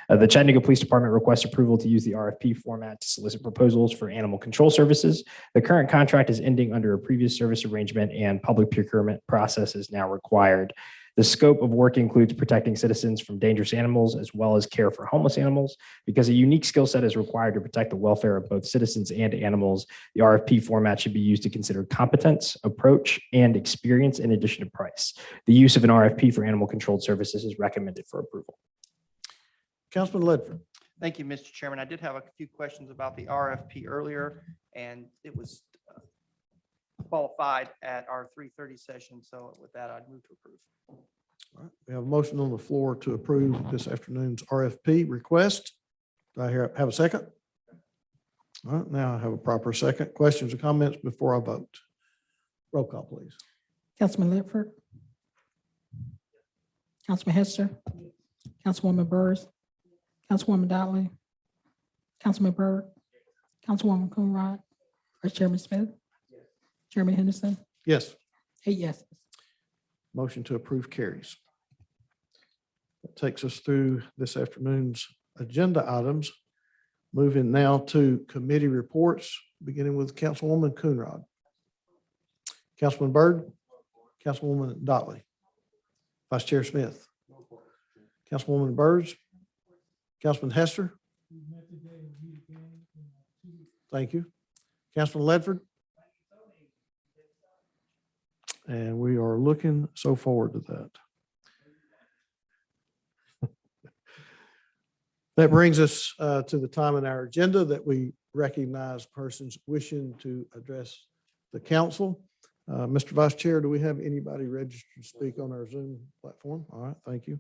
The Chattanooga Police Department requests approval to use the RFP format to solicit proposals for animal control services. The current contract is ending under a previous service arrangement, and public procurement process is now required. The scope of work includes protecting citizens from dangerous animals as well as care for homeless animals. Because a unique skill set is required to protect the welfare of both citizens and animals, the RFP format should be used to consider competence, approach, and experience in addition to price. The use of an RFP for animal controlled services is recommended for approval. Councilman Ledford. Thank you, Mr. Chairman. I did have a few questions about the RFP earlier, and it was qualified at our 3:30 session. So with that, I'd move to approve. All right, we have a motion on the floor to approve this afternoon's RFP request. Do I have a second? All right, now I have a proper second. Questions or comments before I vote? Roll call, please. Councilman Ledford. Councilman Hester. Councilwoman Burrs. Councilwoman Dotley. Councilman Byrd. Councilwoman Coonrod. Vice Chairman Smith. Chairman Henderson. Yes, 8 yeses. motion to approve carries. That takes us through this afternoon's agenda items. Moving now to committee reports, beginning with Councilwoman Coonrod. Councilman Byrd, Councilwoman Dotley, Vice Chair Smith, Councilwoman Byrd, Councilman Hester. Thank you. Councilman Ledford. And we are looking so forward to that. That brings us to the time in our agenda that we recognize persons wishing to address the council. Mr. Vice Chair, do we have anybody registered to speak on our Zoom platform? All right, thank you.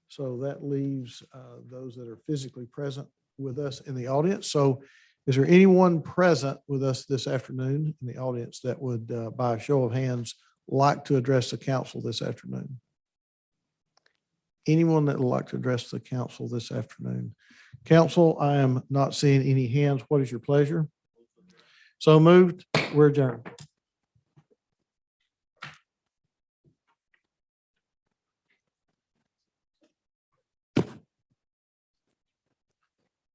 So that leaves those that are physically present with us in the audience. So is there anyone present with us this afternoon in the audience that would, by a show of hands, like to address the council this afternoon? Anyone that would like to address the council this afternoon? Council, I am not seeing any hands. What is your pleasure? So moved. We're adjourned.